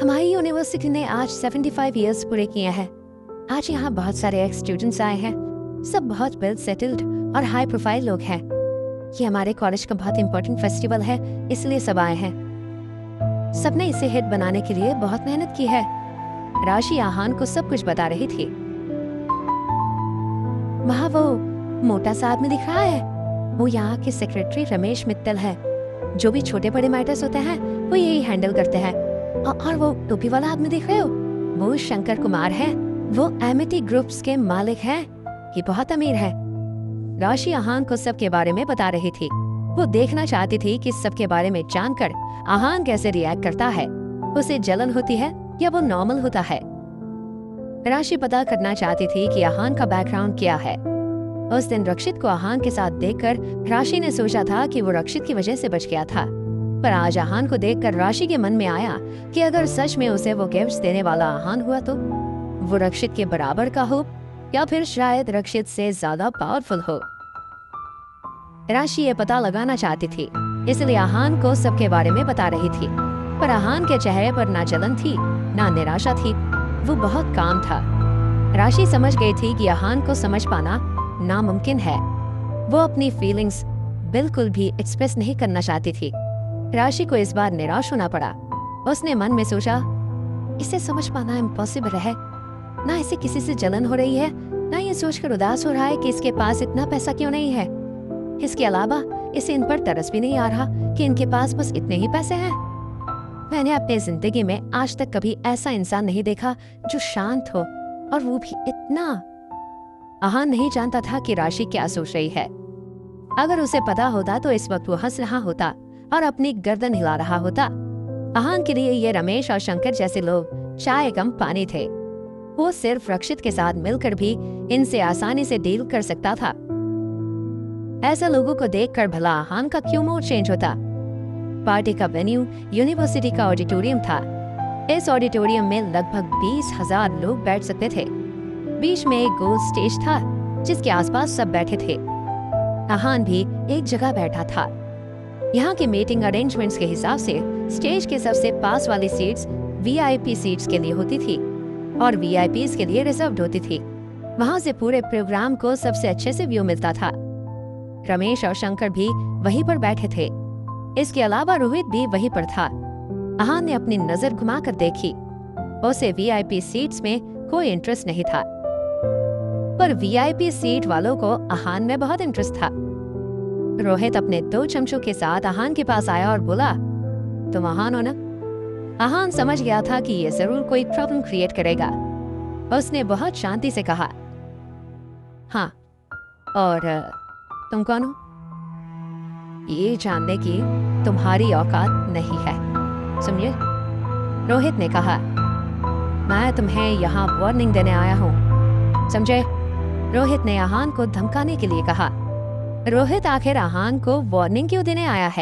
हमारी यूनिवर्सिटी ने आज 75 इयर्स पूरे किए हैं। आज यहाँ बहुत सारे एक्स स्टूडेंट्स आए हैं। सब बहुत वेल सेटल्ड और हाई प्रोफाइल लोग हैं। ये हमारे कॉलेज का बहुत इम्पोर्टेंट फेस्टिवल है, इसलिए सब आए हैं। सबने इसे हिट बनाने के लिए बहुत मेहनत की है। राशि आहान को सब कुछ बता रही थी। वहाँ वो मोटा सा आदमी दिख रहा है, वो यहाँ के सेक्रेटरी रमेश मित्तल है। जो भी छोटे बड़े मैटर्स होते हैं वो यही हैंडल करते हैं। और वो टोपी वाला आदमी दिख रहे हो, वो शंकर कुमार है। वो एमिटी ग्रुप्स के मालिक हैं। ये बहुत अमीर है। राशि आहान को सब के बारे में बता रही थी। वो देखना चाहती थी कि सबके बारे में जानकर आहान कैसे रिएक्ट करता है। उसे जलन होती है या वो नॉर्मल होता है। राशि पता करना चाहती थी कि आहान का बैकग्राउंड क्या है। उस दिन रक्षित को आहान के साथ देखकर राशि ने सोचा था कि वो रक्षित की वजह से बच गया था, पर आज आहान को देखकर राशि के मन में आया कि अगर सच में उसे वो गिफ्ट्स देने वाला आहान हुआ तो वो रक्षित के बराबर का हो या फिर शायद रक्षित से ज्यादा पावरफुल हो। राशि ये पता लगाना चाहती थी, इसलिए आहान को सबके बारे में बता रही थी, पर आहान के चेहरे पर ना जलन थी ना निराशा थी। वो बहुत काम था। राशि समझ गई थी कि आहान को समझ पाना नामुमकिन है। वो अपनी फीलिंग्स बिल्कुल भी एक्सप्रेस नहीं करना चाहती थी। राशि को इस बार निराश होना पड़ा। उसने मन में सोचा, इसे समझ पाना इम्पॉसिबल है। ना इसे किसी से जलन हो रही है, ना ये सोचकर उदास हो रहा है कि इसके पास इतना पैसा क्यों नहीं है। इसके अलावा इसे इन पर तरस भी नहीं आ रहा कि इनके पास बस इतने ही पैसे हैं। मैंने अपनी जिंदगी में आज तक कभी ऐसा इंसान नहीं देखा जो शांत हो, और वो भी इतना। आहान नहीं जानता था कि राशि क्या सोच रही है। अगर उसे पता होता तो इस वक्त वो हंस रहा होता और अपनी गर्दन हिला रहा होता। आहान के लिए ये रमेश और शंकर जैसे लोग चाय कम पानी थे। वो सिर्फ रक्षित के साथ मिलकर भी इनसे आसानी से डील कर सकता था। ऐसे लोगों को देखकर भला आहान का क्यों मूड चेंज होता। पार्टी का वेन्यू यूनिवर्सिटी का ऑडिटोरियम था। इस ऑडिटोरियम में लगभग 20,000 लोग बैठ सकते थे। बीच में एक गोल स्टेज था जिसके आसपास सब बैठे थे। आहान भी एक जगह बैठा था। यहाँ के मीटिंग अरेंजमेंट्स के हिसाब से स्टेज के सबसे पास वाली सीट्स वीआईपी सीट्स के लिए होती थी और वीआईपीज के लिए रिजर्व्ड होती थी। वहाँ से पूरे प्रोग्राम को सबसे अच्छे से व्यू मिलता था। रमेश और शंकर भी वहीं पर बैठे थे। इसके अलावा रोहित भी वहीं पर था। आहान ने अपनी नजर घुमाकर देखी। उसे वीआईपी सीट्स में कोई इंटरेस्ट नहीं था, पर वीआईपी सीट वालों को आहान में बहुत इंटरेस्ट था। रोहित अपने 2 चमचों के साथ आहान के पास आया और बोला, तुम आहान हो ना? आहान समझ गया था कि ये जरूर कोई प्रॉब्लम क्रिएट करेगा। उसने बहुत शांति से कहा, हाँ, और तुम कौन हो? ये जानने की तुम्हारी औकात नहीं है, समझे? रोहित ने कहा, मैं तुम्हें यहाँ वार्निंग देने आया हूँ, समझे? रोहित ने आहान को धमकाने के लिए कहा। रोहित आखिर आहान को वार्निंग क्यों देने आया है?